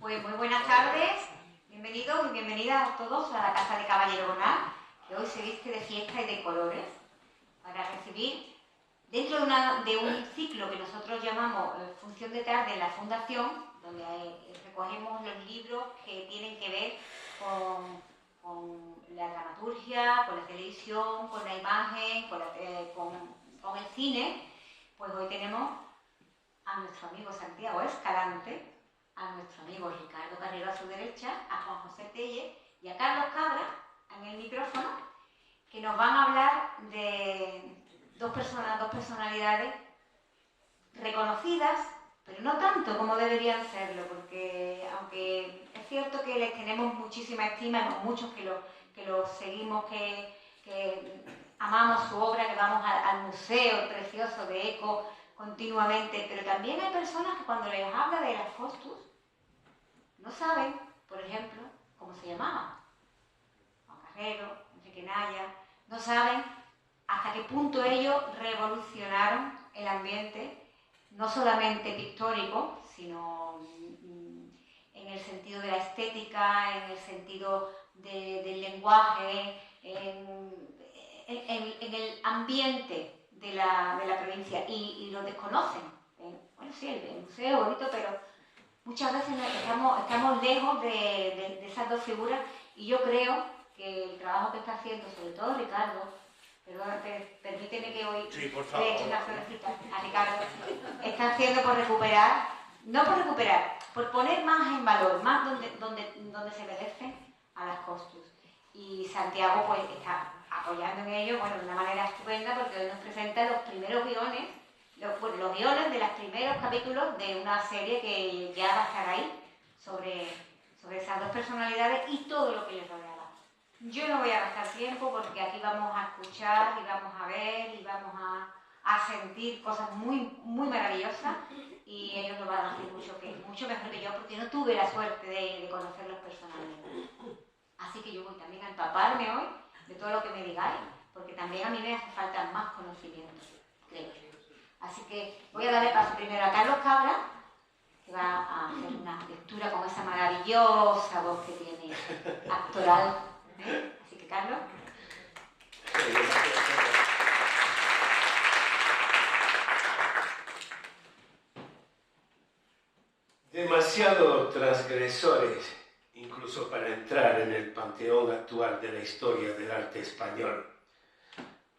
Pues muy buenas tardes, bienvenidos y bienvenidas a todos a la Casa de Caballero Bonal, que hoy se viste de fiesta y de colores, para recibir, dentro de un ciclo que nosotros llamamos Función de Tarde en la Fundación, donde recogemos los libros que tienen que ver con la dramaturgia, con la televisión, con la imagen, con el cine. Pues hoy tenemos a nuestro amigo Santiago Escalante, a nuestro amigo Ricardo Carrero a su derecha, a Juan José Tellez y a Carlos Cabra en el micrófono, que nos van a hablar de dos personalidades reconocidas, pero no tanto como deberían serlo, porque aunque es cierto que les tenemos muchísima estima, hemos muchos que los seguimos, que amamos su obra, que vamos al museo precioso de ECO continuamente, pero también hay personas que cuando les habla de las Costus no saben, por ejemplo, cómo se llamaban. Juan Carrero, Enrique Naya, no saben hasta qué punto ellos revolucionaron el ambiente, no solamente pictórico, sino en el sentido de la estética, en el sentido del lenguaje, en el ambiente de la provincia, y lo desconocen. Bueno, sí, el museo es bonito, pero muchas veces estamos lejos de esas dos figuras, y yo creo que el trabajo que está haciendo, sobre todo Ricardo, permíteme que hoy le eche una florecita a Ricardo, está haciendo por recuperar, no por recuperar, por poner más en valor, más donde se merecen a las Costus. Y Santiago pues está apoyando en ello, bueno, de una manera estupenda, porque hoy nos presenta los primeros guiones, los guiones de los primeros capítulos de una serie que ya va a estar ahí, sobre esas dos personalidades y todo lo que les rodeaba. Yo no voy a gastar tiempo porque aquí vamos a escuchar y vamos a ver y vamos a sentir cosas muy, muy maravillosas, y ellos lo van a hacer mucho mejor que yo, porque no tuve la suerte de conocerlos personalmente. Así que yo voy también a empaparme hoy de todo lo que me digáis, porque también a mí me hace falta más conocimiento, creo yo. Así que voy a darle paso primero a Carlos Cabra, que va a hacer una lectura con esa maravillosa voz que tiene actoral. Así que, Carlos. Demasiado transgresores, incluso para entrar en el panteón actual de la historia del arte español.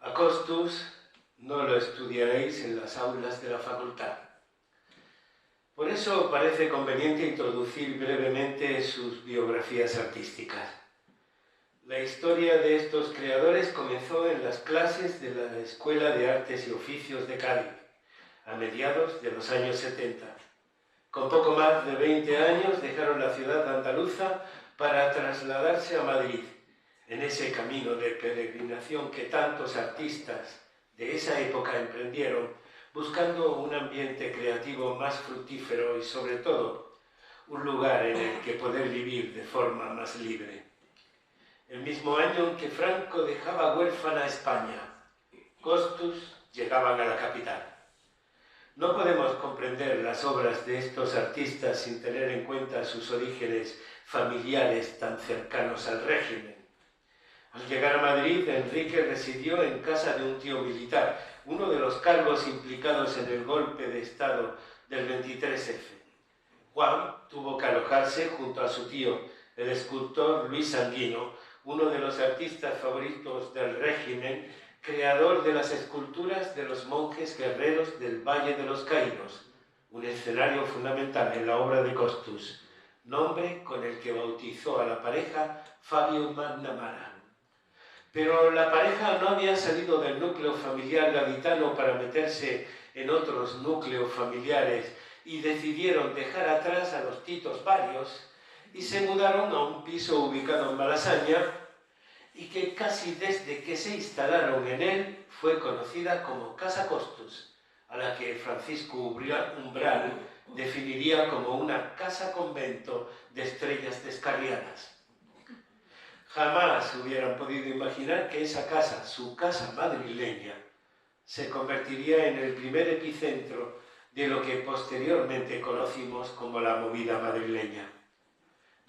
A Costus no lo estudiaréis en las aulas de la facultad. Por eso parece conveniente introducir brevemente sus biografías artísticas. La historia de estos creadores comenzó en las clases de la Escuela de Artes y Oficios de Cádiz, a mediados de los años 70. Con poco más de 20 años dejaron la ciudad andaluza para trasladarse a Madrid, en ese camino de peregrinación que tantos artistas de esa época emprendieron, buscando un ambiente creativo más fructífero y, sobre todo, un lugar en el que poder vivir de forma más libre. El mismo año en que Franco dejaba huérfana a España, Costus llegaban a la capital. No podemos comprender las obras de estos artistas sin tener en cuenta sus orígenes familiares tan cercanos al régimen. Al llegar a Madrid, Enrique residió en casa de un tío militar, uno de los cargos implicados en el golpe de Estado del 23F. Juan tuvo que alojarse junto a su tío, el escultor Luis Sanguino, uno de los artistas favoritos del régimen, creador de las esculturas de los monjes guerreros del Valle de los Caídos, un escenario fundamental en la obra de Costus, nombre con el que bautizó a la pareja Fabio McNamara. Pero la pareja no había salido del núcleo familiar gaditano para meterse en otros núcleos familiares, y decidieron dejar atrás a los Titos Varios y se mudaron a un piso ubicado en Malasaña, y que casi desde que se instalaron en él fue conocida como Casa Costus, a la que Francisco Umbral definiría como una casa-convento de estrellas descarriadas. Jamás hubieran podido imaginar que esa casa, su casa madrileña, se convertiría en el primer epicentro de lo que posteriormente conocimos como la movida madrileña.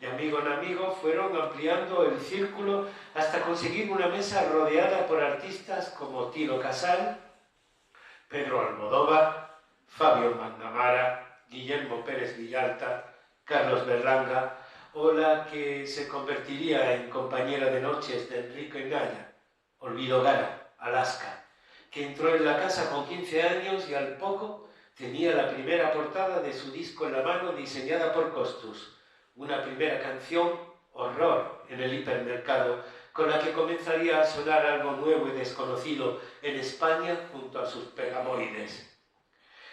De amigo en amigo fueron ampliando el círculo hasta conseguir una mesa rodeada por artistas como Tino Casal, Pedro Almodóvar, Fabio Mandamara, Guillermo Pérez Villalta, Carlos Berlanga o la que se convertiría en compañera de noches de Enrique Naya, Olvido Gara, Alaska, que entró en la casa con 15 años y al poco tenía la primera portada de su disco en la mano diseñada por Costus, una primera canción, Horror, en el hipermercado, con la que comenzaría a sonar algo nuevo y desconocido en España junto a sus pegamoides.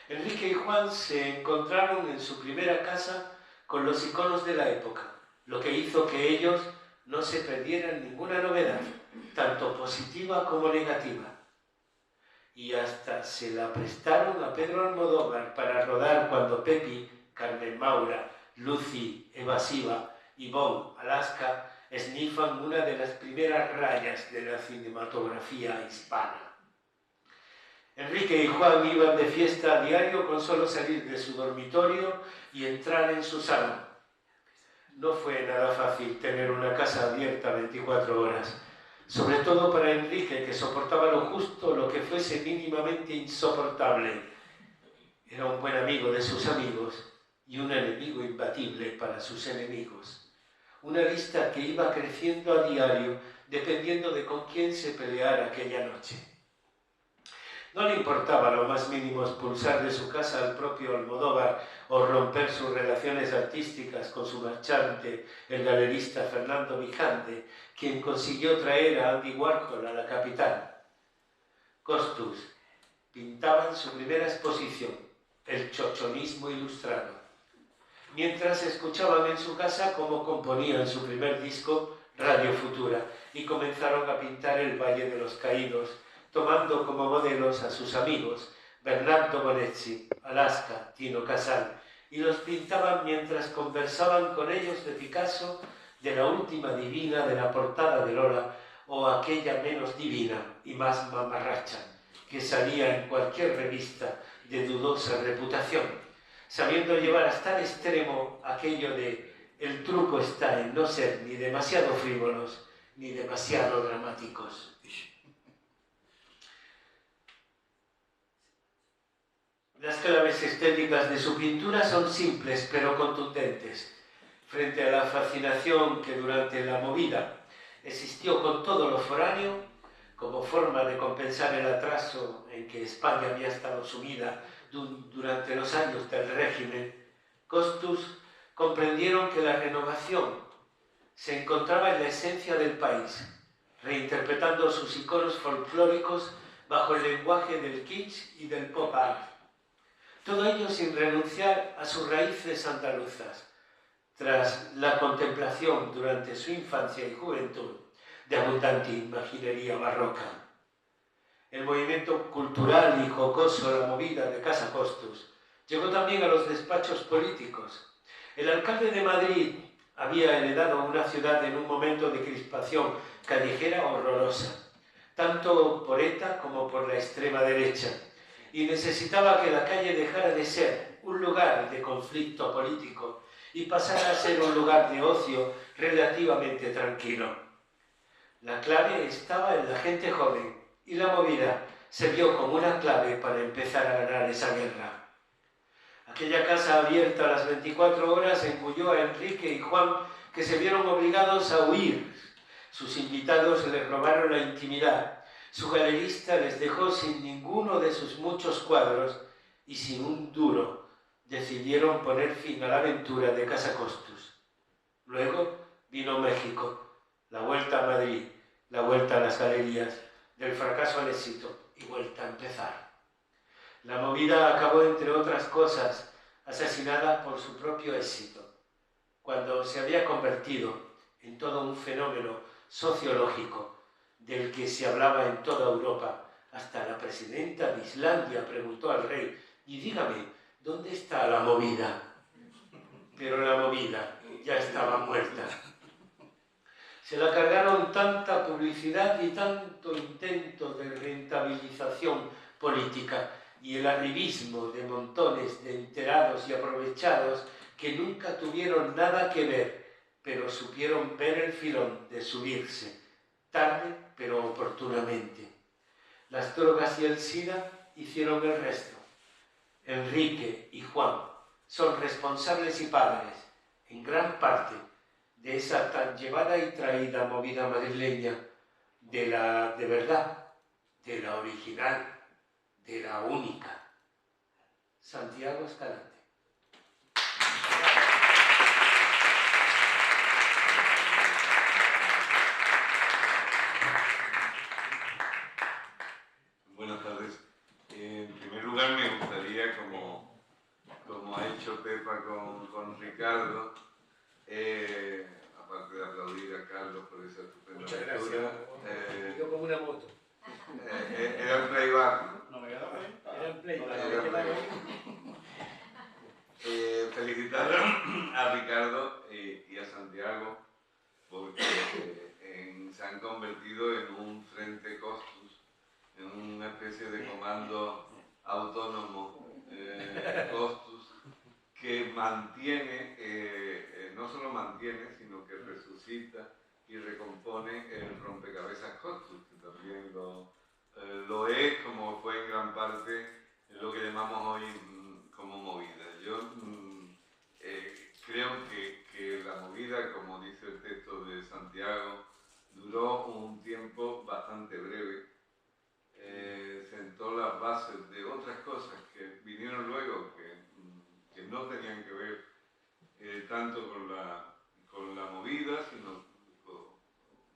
Enrique y Juan se encontraron en su primera casa con los iconos de la época, lo que hizo que ellos no se perdieran ninguna novedad, tanto positiva como negativa. Y hasta se la prestaron a Pedro Almodóvar para rodar cuando Pepi, Carmen Maura, Lucy, Evasiva y Bon, Alaska, esnifan una de las primeras rayas de la cinematografía hispana. Enrique y Juan iban de fiesta a diario con solo salir de su dormitorio y entrar en su salón. No fue nada fácil tener una casa abierta 24 horas, sobre todo para Enrique, que soportaba lo justo, lo que fuese mínimamente insoportable. Era un buen amigo de sus amigos y un enemigo imbatible para sus enemigos. Una lista que iba creciendo a diario, dependiendo de con quién se peleara aquella noche. No le importaba lo más mínimo expulsar de su casa al propio Almodóvar o romper sus relaciones artísticas con su marchante, el galerista Fernando Mijande, quien consiguió traer a Andy Warhol a la capital. Costus pintaba en su primera exposición, el chochonismo ilustrado, mientras escuchaban en su casa cómo componían su primer disco, Radio Futura, y comenzaron a pintar el Valle de los Caídos, tomando como modelos a sus amigos, Bernardo Bonetti, Alaska, Tino Casal, y los pintaban mientras conversaban con ellos de Picasso, de la última divina de la portada de Lola, o aquella menos divina y más mamarracha, que salía en cualquier revista de dudosa reputación, sabiendo llevar hasta el extremo aquello de el truco está en no ser ni demasiado frívolos ni demasiado dramáticos. Las claves estéticas de su pintura son simples pero contundentes. Frente a la fascinación que durante la movida existió con todo lo foráneo, como forma de compensar el atraso en que España había estado sumida durante los años del régimen, Costus comprendieron que la renovación se encontraba en la esencia del país, reinterpretando sus iconos folclóricos bajo el lenguaje del kitsch y del pop art. Todo ello sin renunciar a sus raíces andaluzas, tras la contemplación durante su infancia y juventud de abundante imaginería barroca. El movimiento cultural y jocoso, la movida de Casa Costus, llegó también a los despachos políticos. El alcalde de Madrid había heredado una ciudad en un momento de crispación callejera horrorosa, tanto por ETA como por la extrema derecha, y necesitaba que la calle dejara de ser un lugar de conflicto político y pasara a ser un lugar de ocio relativamente tranquilo. La clave estaba en la gente joven y la movida se vio como una clave para empezar a ganar esa guerra. Aquella casa abierta a las 24 horas engulló a Enrique y Juan, que se vieron obligados a huir. Sus invitados les robaron la intimidad. Su galerista les dejó sin ninguno de sus muchos cuadros y sin un duro. Decidieron poner fin a la aventura de Casa Costus. Luego vino México, la vuelta a Madrid, la vuelta a las galerías, del fracaso al éxito y vuelta a empezar. La movida acabó, entre otras cosas, asesinada por su propio éxito, cuando se había convertido en todo un fenómeno sociológico del que se hablaba en toda Europa. Hasta la presidenta de Islandia preguntó al rey: y dígame, ¿dónde está la movida? Pero la movida ya estaba muerta. Se la cargaron tanta publicidad y tanto intento de rentabilización política y el arribismo de montones de enterados y aprovechados que nunca tuvieron nada que ver, pero supieron ver el filón de subirse, tarde pero oportunamente. Las drogas y el SIDA hicieron el resto. Enrique y Juan son responsables y padres, en gran parte, de esa tan llevada y traída movida madrileña, de la de verdad, de la original, de la única. Santiago Escalante. Buenas tardes. En primer lugar me gustaría, como ha hecho Pepa con Ricardo, aparte de aplaudir a Carlos por esa estupenda lectura. Yo como una moto. Era un playback. No me quedo bien. Era en play. Felicitar a Ricardo y a Santiago porque se han convertido en un frente Costus, en una especie de comando autónomo Costus que mantiene, no solo mantiene, sino que resucita y recompone el rompecabezas Costus, que también lo es, como fue en gran parte lo que llamamos hoy como movida. Yo creo que la movida, como dice el texto de Santiago, duró un tiempo bastante breve, sentó las bases de otras cosas que vinieron luego, que no tenían que ver tanto con la movida, sino con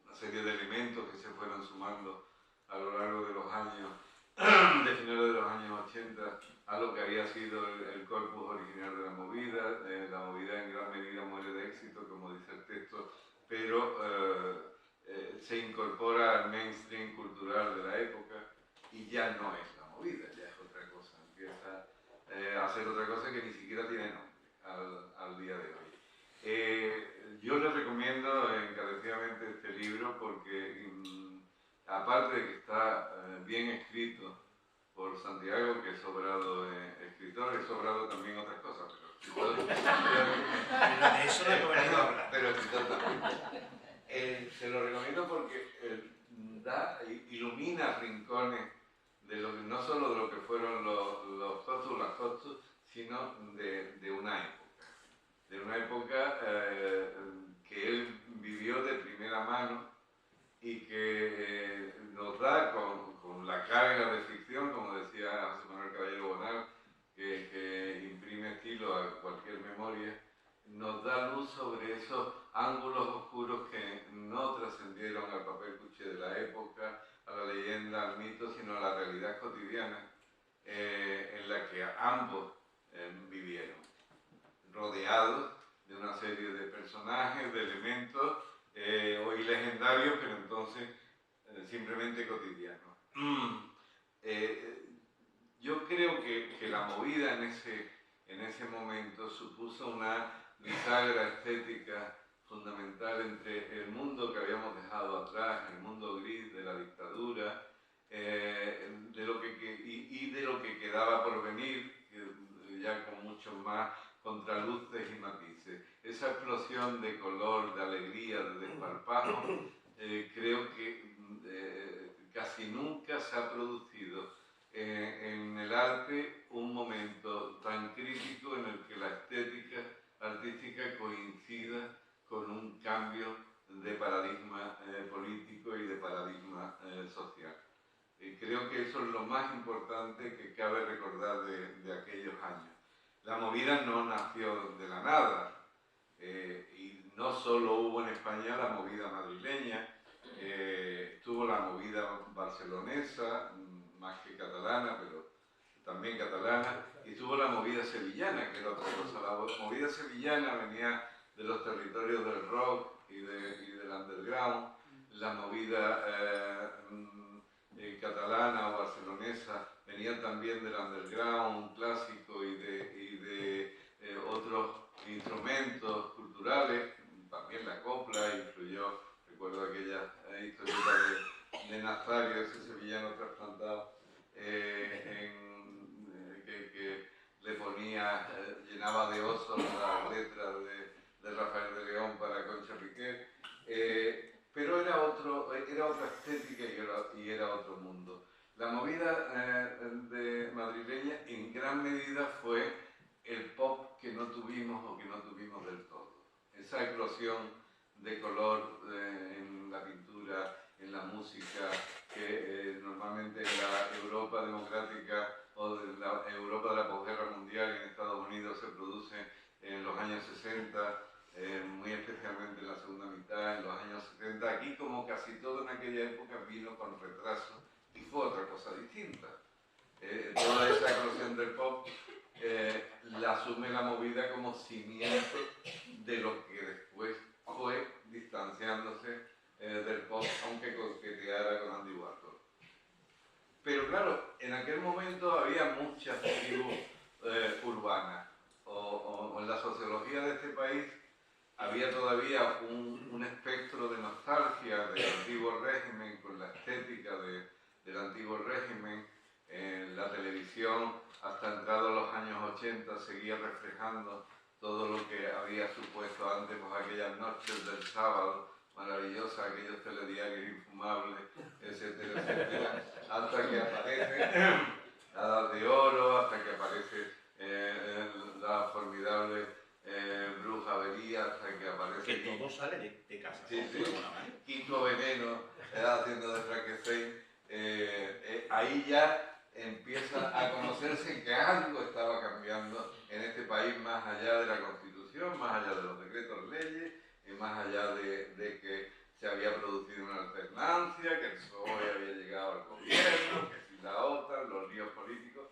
una serie de elementos que se fueron sumando a lo largo de los años, de finales de los años 80, a lo que había sido el corpus original de la movida. La movida en gran medida muere de éxito, como dice el texto, pero se incorpora al mainstream cultural de la época y ya no es la movida, ya es otra cosa. Empieza a hacer otra cosa que ni siquiera tiene nombre al día de hoy. Yo les recomiendo encarecidamente este libro porque aparte de que está bien escrito por Santiago, que es sobrado escritor, es sobrado también otras cosas, pero escritor, Pero de eso no hemos venido a hablar. pero escritor también. Se lo recomiendo porque ilumina rincones de lo que, no solo de lo que fueron los Costus, las Costus, sino de una época. De una época que él vivió de primera mano y que nos da con la carga de ficción, como decía José Manuel Caballero Bonal, que imprime estilo a cualquier memoria, nos da luz sobre esos ángulos oscuros que no trascendieron al papel cuché de la época, a la leyenda, al mito, sino a la realidad cotidiana en la que ambos vivieron, rodeados de una serie de personajes, de elementos, hoy legendarios, pero entonces simplemente cotidianos. Yo creo que la movida en ese momento supuso una bisagra estética fundamental entre el mundo que habíamos dejado atrás, el mundo gris de la dictadura, de lo que quedaba por venir, ya con muchos más contraluces y matices. Esa explosión de color, de alegría, de desparpajo, creo que casi nunca se ha producido en el arte un momento tan crítico en el que la estética artística coincida con un cambio de paradigma político y de paradigma social. Creo que eso es lo más importante que cabe recordar de aquellos años. La movida no nació de la nada, y no solo hubo en España la movida madrileña, estuvo la movida barcelonesa, más que catalana, pero también catalana, y estuvo la movida sevillana, que era otra cosa. La movida sevillana venía de los territorios del rock y del underground. La movida catalana o barcelonesa venía también del underground clásico y de otros instrumentos culturales. También la copla influyó, recuerdo aquella historieta de Nazario, ese sevillano trasplantado, que le ponía, llenaba de osos las letras de Rafael de León para Concha movida madrileña en gran medida fue el pop que no tuvimos o que no tuvimos del todo. Esa eclosión de color en la pintura, en la música, que normalmente en la Europa democrática o en la Europa de la posguerra mundial y en Estados Unidos se produce en los años 60, muy especialmente en la segunda mitad, en los años 70. Aquí, como casi todo en aquella época, vino con retraso y fue otra cosa distinta. Toda esa eclosión del pop la asume la movida como cimiento de lo que después fue distanciándose del pop, aunque coqueteara con Andy Warhol. Pero claro, en aquel momento había muchas tribus urbanas, o en la sociología de este país había todavía un espectro de nostalgia del antiguo régimen, con la estética del antiguo régimen. La televisión, hasta entrados los años 80, seguía reflejando todo lo que había supuesto antes, pues aquellas noches del sábado maravillosas, aquellos telediarios infumables, etcétera, etcétera, hasta que aparece la Edad de Oro, hasta que aparece la formidable Bruja Avería, hasta que aparece... Que todo sale de casa. Sí, sí. Kiko Veneno, haciendo de Frankenstein. Ahí ya empieza a conocerse que algo estaba cambiando en este país, más allá de la Constitución, más allá de los decretos leyes, y más allá de que se había producido una alternancia, que el PSOE había llegado al gobierno, que si la OTAN, los líos políticos.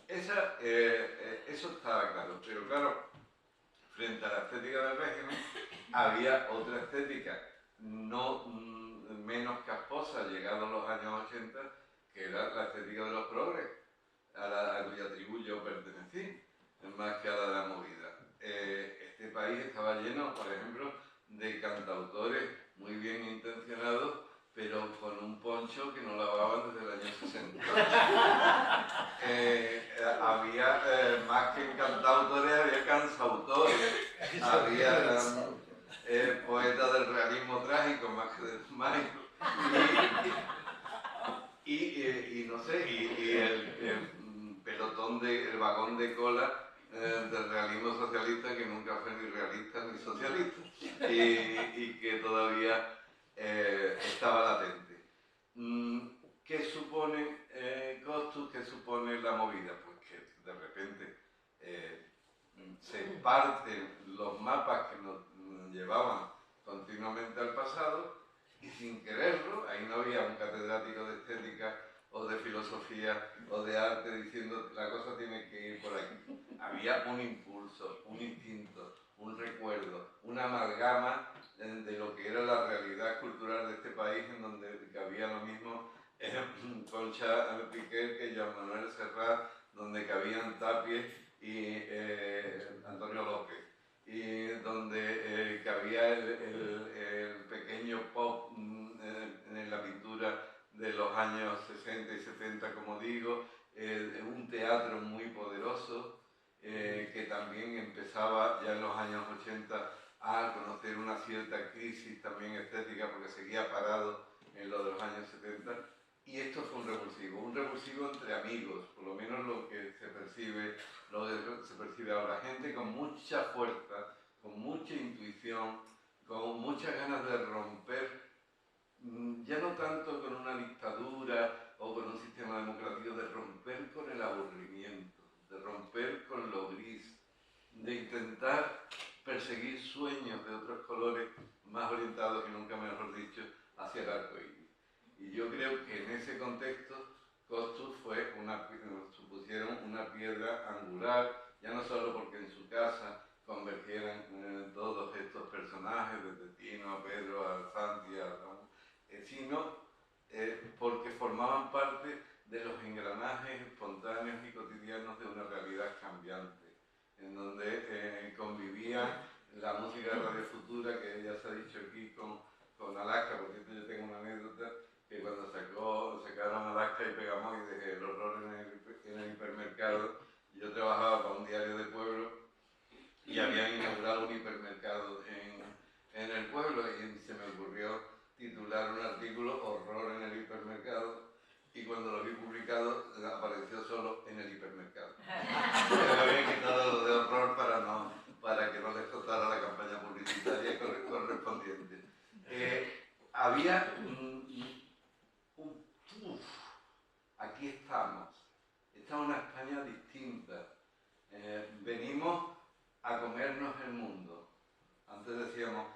Eso estaba claro, pero claro, frente a la estética del régimen había otra estética no menos casposa, llegados los años 80, que era la estética de los progres, a cuya tribu yo pertenecí, más que a la de la movida. Este país estaba lleno, por ejemplo, de cantautores muy bien intencionados, pero con un poncho que no lavaban desde el año 60. Había más que cantautores, había cansautores, había poetas del realismo trágico más que del mágico. Y no sé, y el pelotón, el vagón de cola del realismo socialista, que nunca fue ni realista ni socialista, y que todavía estaba latente. ¿Qué supone Costus? ¿Qué supone la movida? Pues que de repente se parten los mapas que nos llevaban continuamente al pasado, y sin quererlo, ahí no había un catedrático de estética o de filosofía o de arte diciendo la cosa tiene que ir por aquí. Había un impulso, un instinto, un recuerdo, una amalgama de lo que era la realidad cultural de este país, en donde cabía lo mismo Concha Piquer que Joan Manuel Serrat, donde cabían Tapies y Antonio López, y donde cabía el pequeño pop en la pintura de los años 60 y 70, como digo, un teatro muy poderoso que también empezaba ya en los años 80 a conocer una cierta crisis también estética, porque seguía parado en lo de los años 70. Y esto fue un revulsivo entre amigos, por lo menos lo que se percibe ahora. Gente con mucha fuerza, con mucha intuición, con muchas ganas de romper, ya no tanto con una dictadura o con un sistema democrático, de romper con el aburrimiento, de romper con lo gris, de intentar perseguir sueños de otros colores más orientados, y nunca mejor dicho, hacia el arco iris. Y yo creo que en ese contexto Costus supusieron una piedra angular, ya no solo porque en su casa convergieran todos estos personajes, desde Tino a Pedro, a Santi, a Ramón, sino porque formaban parte de los engranajes espontáneos y cotidianos de una realidad cambiante, en donde convivía la música de Radio Futura, que ya se ha dicho aquí, con Alaska. Por cierto, yo tengo una anécdota, que cuando sacaron Alaska y Pegamoides, el horror en el hipermercado, yo trabajaba para un diario de pueblo y habían inaugurado un hipermercado en el pueblo, y se me ocurrió titular un artículo "Horror en el hipermercado", y cuando lo vi publicado una España distinta. Venimos a comernos el mundo. Antes decíamos,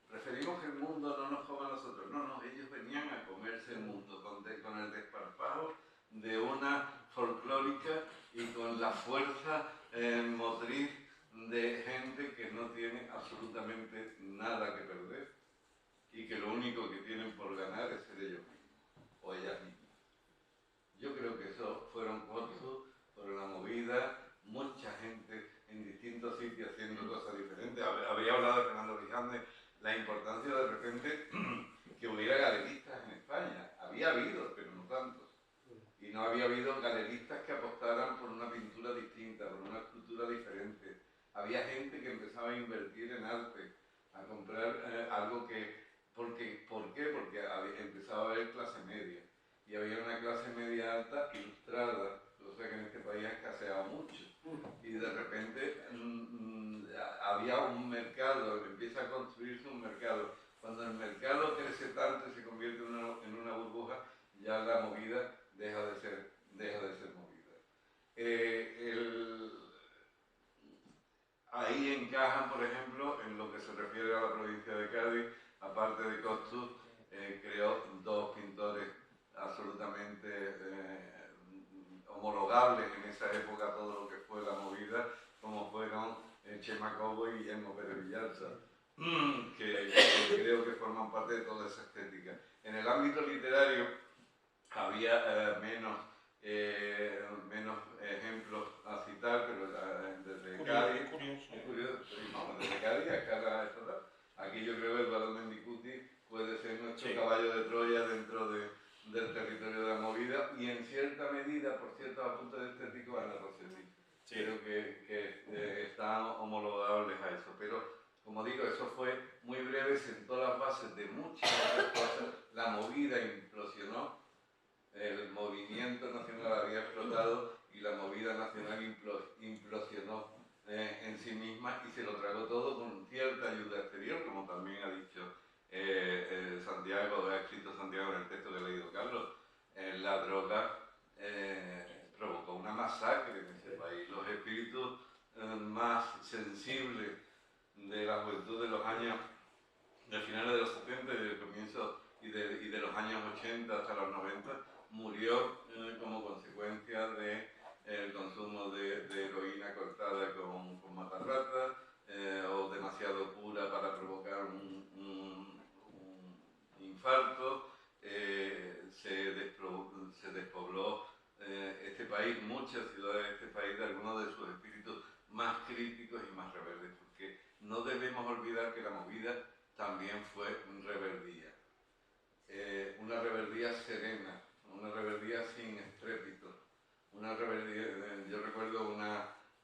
preferimos que el mundo no nos coma a nosotros. No, ellos venían a comerse el mundo con el desparpajo de una folclórica y con la fuerza motriz de gente que no tiene absolutamente nada que perder y que lo único que tienen por ganar es ser ellos mismos o ellas mismas. Yo creo que eso fueron Costus, fueron la movida, mucha gente en distintos sitios haciendo cosas diferentes. Había hablado de Fernando Vijande, la importancia de repente que hubiera galeristas en España. Había habido, pero no tantos. Y no había habido galeristas que apostaran por una pintura distinta, por una escultura diferente. Había gente que empezaba a invertir en arte, a comprar algo que... ¿Por qué? Porque empezaba a haber clase media. Y había una clase media alta ilustrada, cosa que en este país ha escaseado mucho. Y de repente había un mercado, empieza a construirse un mercado. Cuando el mercado crece tanto y se convierte en una burbuja, ya la movida deja de ser movida. Ahí encajan, por ejemplo, en lo que se refiere a la provincia de Cádiz, aparte de Costus, creó dos pintores absolutamente homologables en esa época a todo lo que fue la movida, como fueron Chema Cobo y Guillermo Pérez Villalza, que creo que forman parte de toda esa estética. En el ámbito literario había menos ejemplos a citar, pero desde Cádiz, desde Cádiz a escala estatal. Aquí yo creo que el Barón Mendicuti puede ser nuestro caballo de Troya dentro del territorio de la movida y en cierta medida, por ciertos apuntes estéticos, Ana Rossetti. Sí. Creo que están homologables a eso, pero como digo, eso fue muy breve, sentó las bases de muchas otras cosas, la movida implosionó, el movimiento nacional había explotado y la movida nacional implosionó en sí misma y se lo tragó todo con cierta ayuda exterior, como también ha dicho Santiago, ha escrito Santiago en el texto que ha leído Carlos. La droga provocó una masacre en ese país. Los espíritus más sensibles de la juventud de los años, de finales de los 70 y del comienzo y de los años 80 hasta los 90, murió como consecuencia del consumo de heroína cortada con matarratas o demasiado pura para provocar un infarto. Se despobló este país, muchas ciudades de este país, de algunos de sus espíritus más críticos y más rebeldes, porque no debemos olvidar que la movida también fue rebeldía. Una rebeldía serena, una rebeldía sin estrépito, una rebeldía, yo recuerdo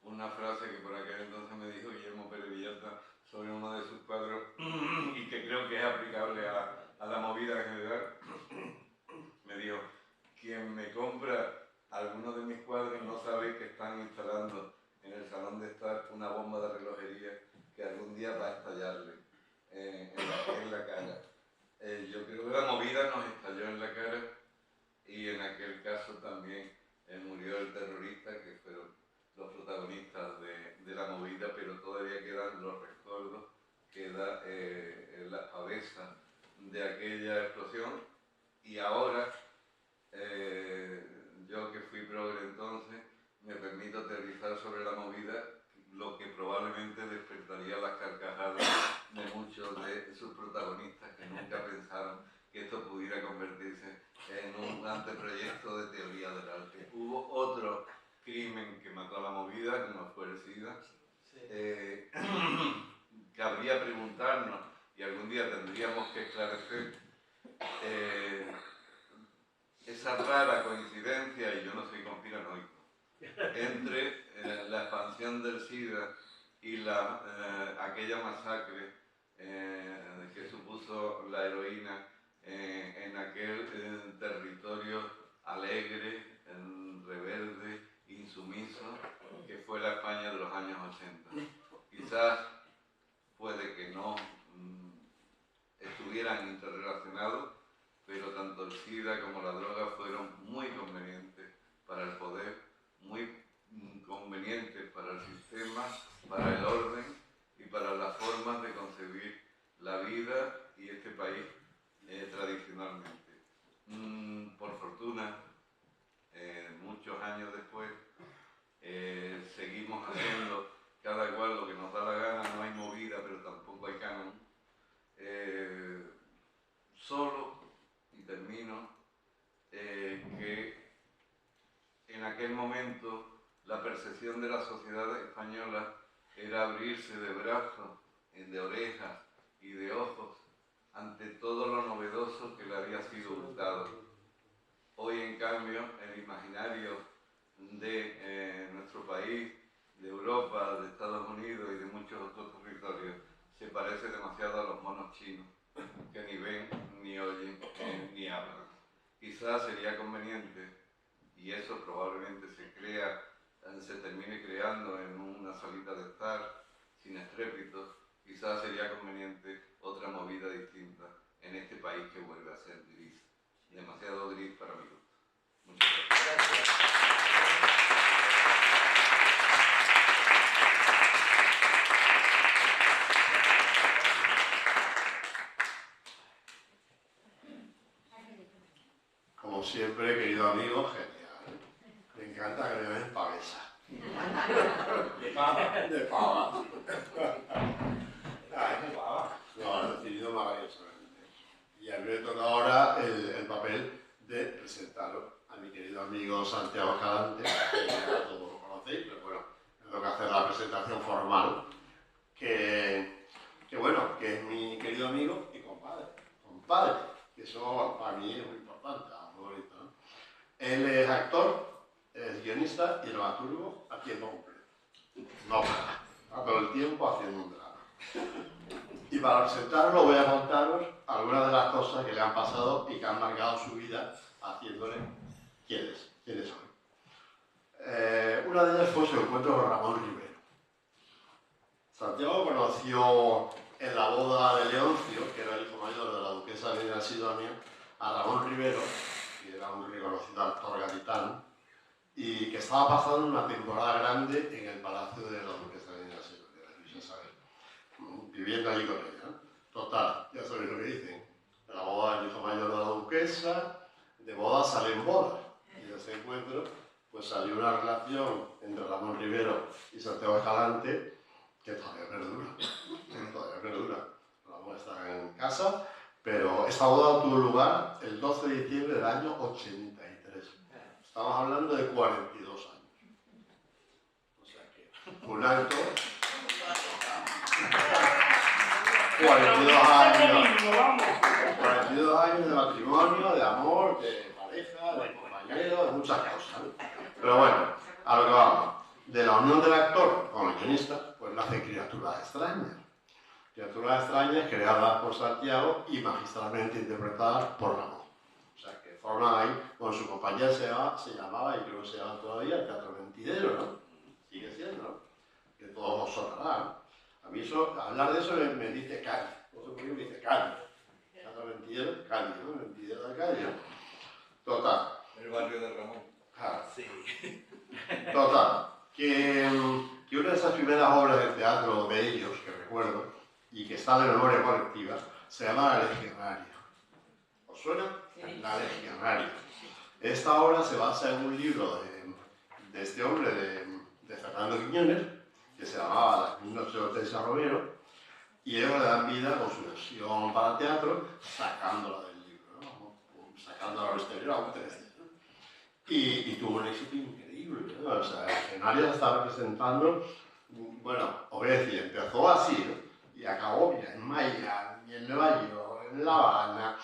una frase que por aquel entonces me dijo Guillermo Pérez Villalta sobre uno de sus cuadros y que creo que es aplicable a la movida en general. Me dijo, quien me compra algunos de mis cuadros no sabe que están instalando en el salón de estar una bomba de relojería que algún día va a estallarle en la cara. Yo creo que la movida nos estalló en la cara y en aquel caso también murió el terrorista, que fueron los protagonistas de la movida, pero todavía quedan los recuerdos, queda la cabeza de aquella explosión. Y ahora, yo que fui progre entonces, me permito aterrizar sobre la movida, lo que probablemente despertaría las carcajadas de muchos de sus protagonistas que nunca pensaron que esto pudiera convertirse en un anteproyecto de teoría del arte. Hubo otro crimen que mató a la movida, que no fue el SIDA. Cabría preguntarnos, y algún día tendríamos que esclarecer, esa rara coincidencia, y yo no soy conspiranoico, entre la expansión del SIDA y aquella masacre que supuso la heroína en aquel territorio alegre, rebelde, insumiso, que fue la España de los años 80. Quizás puede que no estuvieran interrelacionados, pero tanto el SIDA como la droga fueron muy convenientes para el momento la percepción de la sociedad española era abrirse de brazos, de orejas y de ojos ante todo lo novedoso que le había sido hurtado. Hoy, en cambio, el imaginario de nuestro país, de Europa, de Estados Unidos y de muchos otros territorios se parece demasiado a los monos chinos, que ni ven, ni oyen, ni hablan. Quizás sería conveniente, y eso probablemente se termine creando en una salita de estar, sin estrépito, quizás sería conveniente otra movida distinta en este país que vuelve a ser gris, demasiado gris para mi gusto. Muchas gracias. Como siempre, querido amigo, genial. Me encanta que me llames pavesa. De pava. De pava. Ay, de pava. Lo has decidido maravillosamente. Y a mí me toca ahora el papel de presentarlo a mi querido amigo Santiago Escalante, que ya todos lo conocéis, pero bueno, me toca hacer la presentación formal, que es mi querido amigo y compadre, que eso para mí es muy importante, muy bonito, ¿no? Él es actor, es guionista y dramaturgo a tiempo completo. No para, está todo el tiempo haciendo un drama. Y para presentarlo voy a contaros algunas de las cosas que le han pasado y que han marcado su vida haciéndole quién es hoy. Una de ellas fue su encuentro con Ramón Rivero. Santiago conoció en la boda de Leoncio, que era el hijo mayor de la duquesa de Sidonio, a Ramón Rivero, que era un reconocido actor gaditano, y que estaba pasando una temporada grande en el palacio de la duquesa de Sidonio, de Luisa Isabel, viviendo allí con ella, ¿no? Total, ya sabéis lo que dicen. De la boda del hijo mayor de la duquesa, de bodas salen bodas. Y de ese encuentro, pues salió una relación entre Ramón Rivero y Santiago Escalante que todavía perdura. Ramón está en casa, pero esta boda tuvo lugar el 12 de diciembre del año 83. Estamos hablando de 42 años. O sea que, un alto. 42 años de matrimonio, de amor, de pareja, de compañero, de muchas cosas. Pero bueno, a lo que vamos. De la unión del actor con el guionista, pues nace Criaturas extrañas. Criaturas extrañas creadas por Santiago y magistralmente interpretadas por Ramón. O sea que forman ahí, con su compañía se llamaba, y creo que se llama todavía, el Teatro Mentidero, ¿no? Sigue siendo, ¿no? Que todos os sonará, ¿no? A mí hablar de eso me dice Cádiz. No sé por qué me dice Cádiz. Teatro Mentidero, Cádiz, ¿no? Mentidero de Cádiz, ¿no? Total. El barrio de Ramón. Ah. Sí. Total. Que una de esas primeras obras de teatro de ellos, que recuerdo, y que está de memoria colectiva, se llama La Legionaria. ¿Os suena? Sí. La Legionaria. Esta obra se basa en un libro de este hombre, de Fernando Quiñones, que se llamaba Las noches de Hortensia Romero, y ellos le dan vida con su versión para teatro, sacándola del libro, ¿no? Sacándola al exterior a un texto. Y tuvo un éxito increíble, ¿no? O sea, el escenario se está representando, bueno, os voy a decir, empezó así, ¿no? Y acabó mira, en Miami, en Nueva York, en La Habana,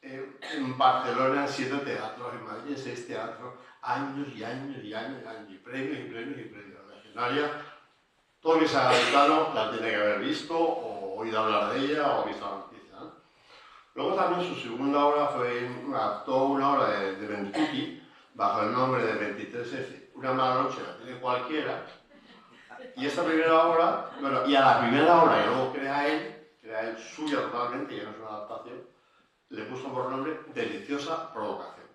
en Barcelona en 7 teatros, en Madrid en 6 teatros, años y años y años y años, y premios y premios y premios. La escenaria, todo el que sea gaditano la tiene que haber visto, o oído hablar de ella, o visto la noticia, ¿no? Luego también su segunda obra adaptó una obra de Ventuti, bajo el nombre de 23F, Una mala noche la tiene cualquiera, y esta primera obra, bueno, y a la primera obra que luego crea él suya totalmente, ya no es una adaptación, le puso por nombre Deliciosa Provocación.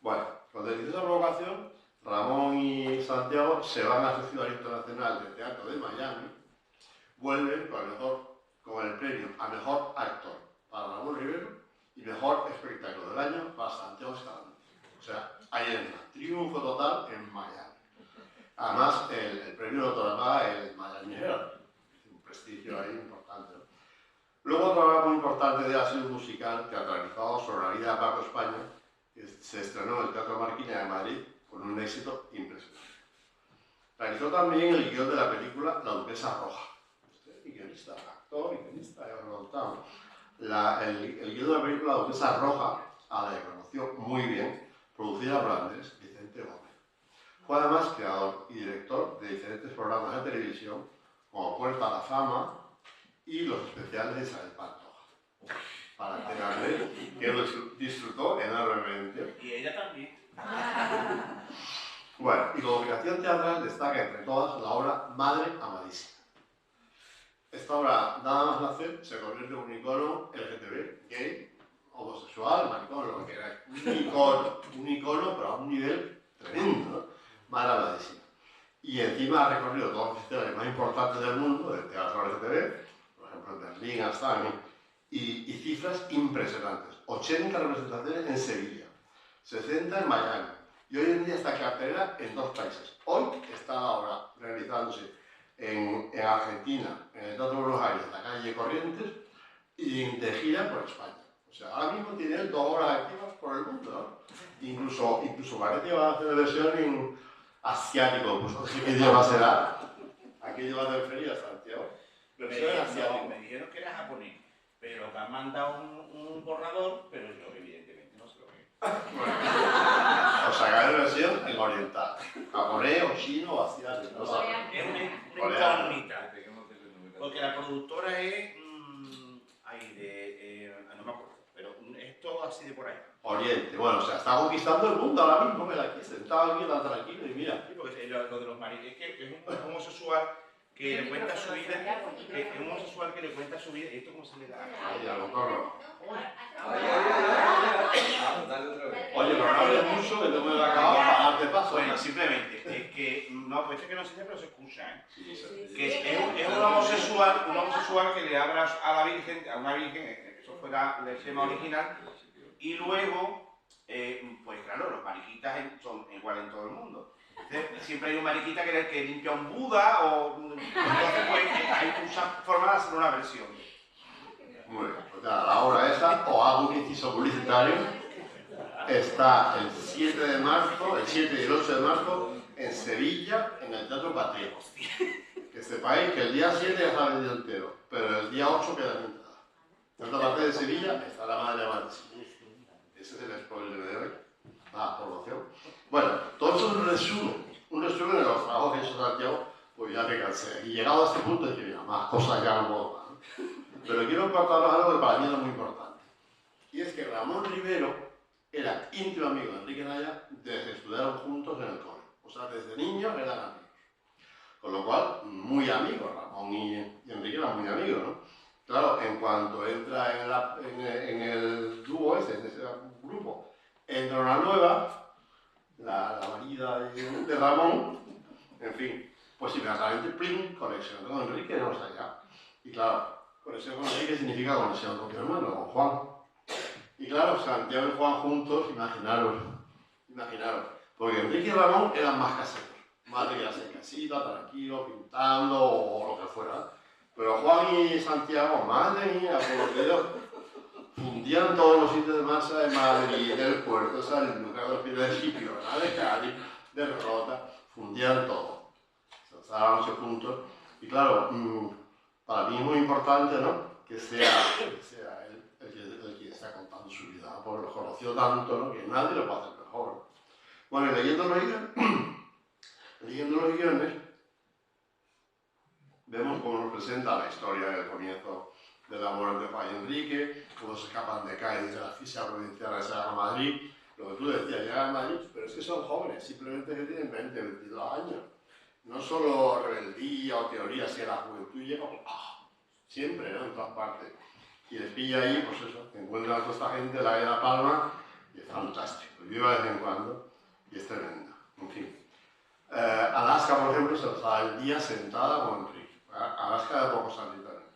Bueno, con Deliciosa Provocación, Ramón y Santiago se van al Festival Internacional de Teatro de Miami, vuelven con el premio a Mejor Actor para Ramón Rivero y Mejor Espectáculo del Año para Santiago Escalante. O sea, ahí entra, triunfo total en Miami. Además, el premio lo otorgaba el Miami Herald, un prestigio ahí importante, ¿no? Luego otra obra muy importante de él ha sido un musical teatralizado sobre la vida de Paco España, que se estrenó en el Teatro Marquina de Madrid con un éxito impresionante. Realizó también el guión de la película La Duquesa Roja. Usted es guionista, actor y guionista, ya lo he contado. El guión de la película La Duquesa Roja, a la que conoció muy bien, producida por Andrés Vicente Gómez. Fue además creador y director de diferentes programas de televisión, como Puerta a la Fama y los especiales de Isabel Pantoja. Para enterarle que lo disfrutó enormemente. Y ella también. Bueno, y como creación teatral destaca entre todas la obra Madre Amadísima. Esta obra, nada más nacer, se convierte en un icono LGTB, gay, homosexual, maricón, lo que queráis. Un icono, pero a un nivel tremendo, ¿no? Madre Amadísima. Y encima ha recorrido todos los festivales más importantes del mundo, del teatro LGTB, por ejemplo en Berlín, Amsterdam, y cifras impresionantes. 80 representaciones en Sevilla, 60 en Miami, y hoy en día está cartelera en 2 países. Hoy está ahora realizándose en Argentina, en el Teatro de Buenos Aires, en la calle Corrientes, y de gira por España. O sea, ahora mismo tiene 2 obras activas por el mundo, ¿no? Incluso parece que va a hacer versión en asiático, pues no sé qué idioma será. Aquello va a hacer feria, Santiago. Versión en asiático. Me dijeron que era japonés, pero me han mandado un borrador, pero yo evidentemente no se lo veo. O sea, que versión en oriental. Japonés o chino o asiático, no sé. Es una incógnita. Porque la productora es. No me acuerdo, pero es todo así de por ahí. Oriente, bueno, o sea, está conquistando el mundo ahora mismo, mira, aquí sentado aquí tan tranquilo y mira. Sí, porque lo de los maridos es que es un homosexual que le cuenta su vida, es un homosexual que le cuenta su vida, ¿y esto cómo se le da? Ahí, a lo corro. Dale otra vez. Oye, pero no hables mucho que tengo que acabar para darte paso. Bueno, simplemente, es que, no, pues es que no enseña, pero se escucha, ¿eh? Sí, sí. Que es un homosexual que le habla a la Virgen, a una Virgen, eso fue el tema original, y luego, pues claro, los mariquitas son iguales en todo el mundo. Entonces, siempre hay un mariquita que limpia un Buda, entonces pues hay muchas formas de hacer una versión. Muy bien, pues nada, la obra esa, o hago un inciso publicitario, está el 7 de marzo, el 7 y el 8 de marzo, en Sevilla, en el Teatro Patria. Que sepáis que el día 7 ya está vendido entero, pero el día 8 queda en entrada. Teatro Patria de Sevilla está la Madre Amadísima. Ese es el spoiler de hoy. Promoción. Bueno, todo eso es un resumen de los trabajos que hizo Santiago, pues ya me cansé. Y llegado a este punto dije, mira, más cosas ya no puedo más. Pero quiero contaros algo que para mí era muy importante. Y es que Ramón Rivero era íntimo amigo de Enrique Naya desde que estudiaron juntos en el cole. O sea, desde niños eran amigos. Con lo cual, muy amigos, Ramón y Enrique eran muy amigos, ¿no? Claro, en cuanto entra en el dúo ese, en ese grupo, entra una nueva, la marida de Ramón, en fin, pues inmediatamente, ¡plim!, conexión con Enrique, no está allá. Y claro, conexión con Enrique significa conexión con mi hermano, con Juan. Y claro, Santiago y Juan juntos, imaginaros, porque Enrique y Ramón eran más caseros, más de quedarse en casita, tranquilo, pintando o lo que fuera. Pero Juan y Santiago, madre mía, por los dedos, fundían todos los sitios de marcha de Madrid, del Puerto, de San Lucas, de Chipiona, de Cádiz, de Rota, fundían todo. Se estaban juntos. Y claro, para mí es muy importante, ¿no?, que sea él el que está contando su vida, ¿no?, porque lo conoció tanto, ¿no?, que nadie lo puede hacer mejor, ¿no? Bueno, y leyendo los guiones, vemos cómo nos presenta la historia del comienzo del amor entre Juan y Enrique, cómo se escapan de Cádiz de la asfixia provincial y llegan a Madrid. Lo que tú decías, llegan a Madrid, pero es que son jóvenes, simplemente que tienen 20, 22 años. No solo rebeldía o teoría, si la juventud llega, siempre, ¿no?, en todas partes. Y les pilla ahí, pues eso, encuentran a toda esta gente, la de La Palma, y es fantástico. Viva de vez en cuando, y es tremendo. En fin. Alaska, por ejemplo, se pasaba el día sentada con Enrique. Alaska de poco salir también.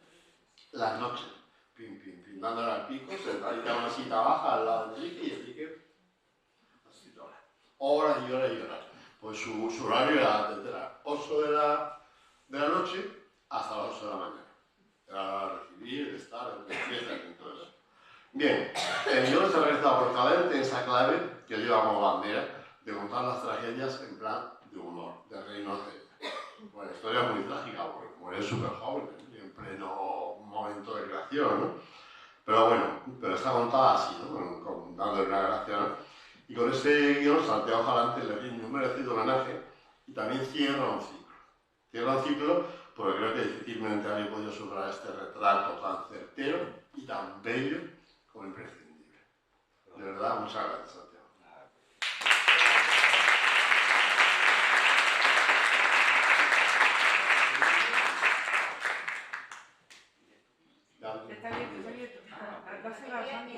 Las noches, dándole al pico, sentadita en una cita baja al lado de Enrique, y Enrique, así horas y horas y horas. Pues su horario era desde las 8 de la noche hasta las 8 de la mañana. Era recibir, estar, fiestas y todo eso. Bien, el guion se ha realizado por Calente en esa clave que lleva como bandera de contar las tragedias en plan de humor, de reírnos de ellas. historia es muy trágica, porque muere súper joven, en pleno momento de creación, ¿no? Pero bueno, pero está contada así, ¿no? Dándole una gracia, ¿no? Y con ese guión, Santiago Jalante le rinde un merecido homenaje y también cierra un ciclo. Cierra un ciclo porque creo que difícilmente había podido superar este retrato tan certero y tan bello como imprescindible. De verdad, muchas gracias, Santiago. Está abierto, está abierto. Dáselo a Santi.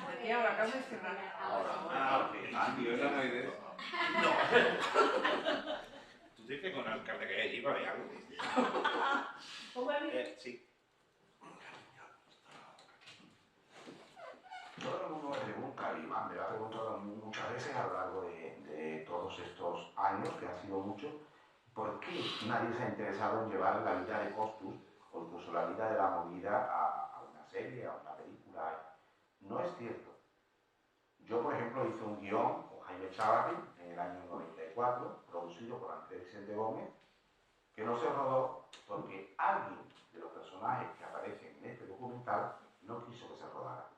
Santiago, acabo de cerrar. Yo ya no hay de eso. Tú dices que con el alcalde que hay allí va a haber algo. Sí. Todo el mundo me pregunta, y me lo ha preguntado muchas veces a lo largo de todos estos años, que han sido muchos, ¿por qué nadie se ha interesado en llevar la vida de Costus, o incluso la vida de la movida, a una serie, a una película? No es cierto. Yo, por ejemplo, hice un guión con Jaime Chávarri en el año 94, producido por Andrés Vicente Gómez, que no se rodó porque alguien de los personajes que aparecen en este documental no quiso que se rodara.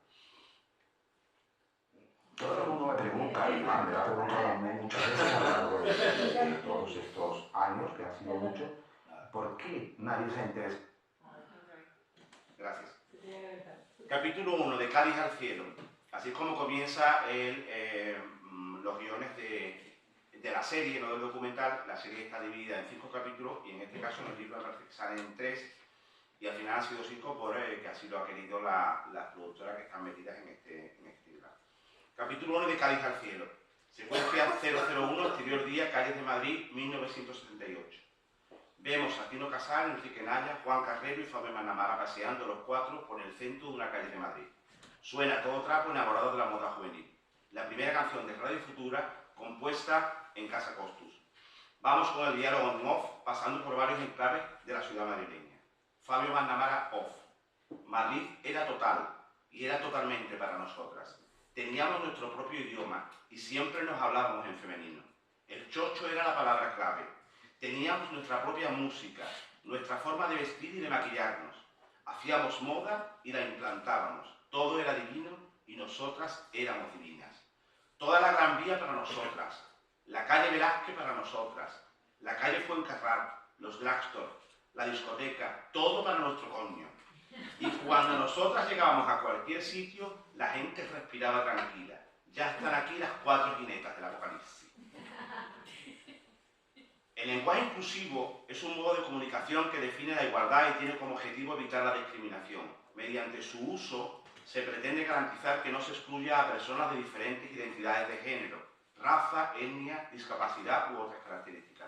Todo el mundo me pregunta, y me lo ha preguntado muchas veces a lo largo de todos estos años, que han sido muchos, ¿por qué nadie se ha interesado? Gracias. Capítulo 1, de Cádiz al cielo. Así es como comienza los guiones de la serie, no del documental. La serie está dividida en 5 capítulos y en este caso en el libro parece que salen en 3 y al final han sido 5 que así lo ha querido las productoras que están metidas en este libro. Capítulo 1, de Cádiz al cielo. Secuencia 001, exterior día, calles de Madrid, 1978. Vemos a Tino Casal, Enrique Naya, Juan Carrero y Fabio Manamara paseando los 4 por el centro de una calle de Madrid. Suena Todo Trapo, enamorado de la moda juvenil. La primera canción de Radio Futura, compuesta en Casa Costus. Vamos con el diálogo on-off, pasando por varios enclaves de la ciudad madrileña. Fabio Manamara off. Madrid era total, y era totalmente para nosotras. Teníamos nuestro propio idioma, y siempre nos hablábamos en femenino. El chocho era la palabra clave. Teníamos nuestra propia música, nuestra forma de vestir y de maquillarnos. Hacíamos moda y la implantábamos. Todo era divino y nosotras éramos divinas. Toda la Gran Vía para nosotras, la calle Velázquez para nosotras, la calle Fuencarral, los Drugstore, la discoteca, todo para nuestro coño. Y cuando nosotras llegábamos a cualquier sitio, la gente respiraba tranquila. Ya están aquí las 4 jinetas del apocalipsis. El lenguaje inclusivo es un modo de comunicación que define la igualdad y tiene como objetivo evitar la discriminación. Mediante su uso se pretende garantizar que no se excluya a personas de diferentes identidades de género, raza, etnia, discapacidad u otras características.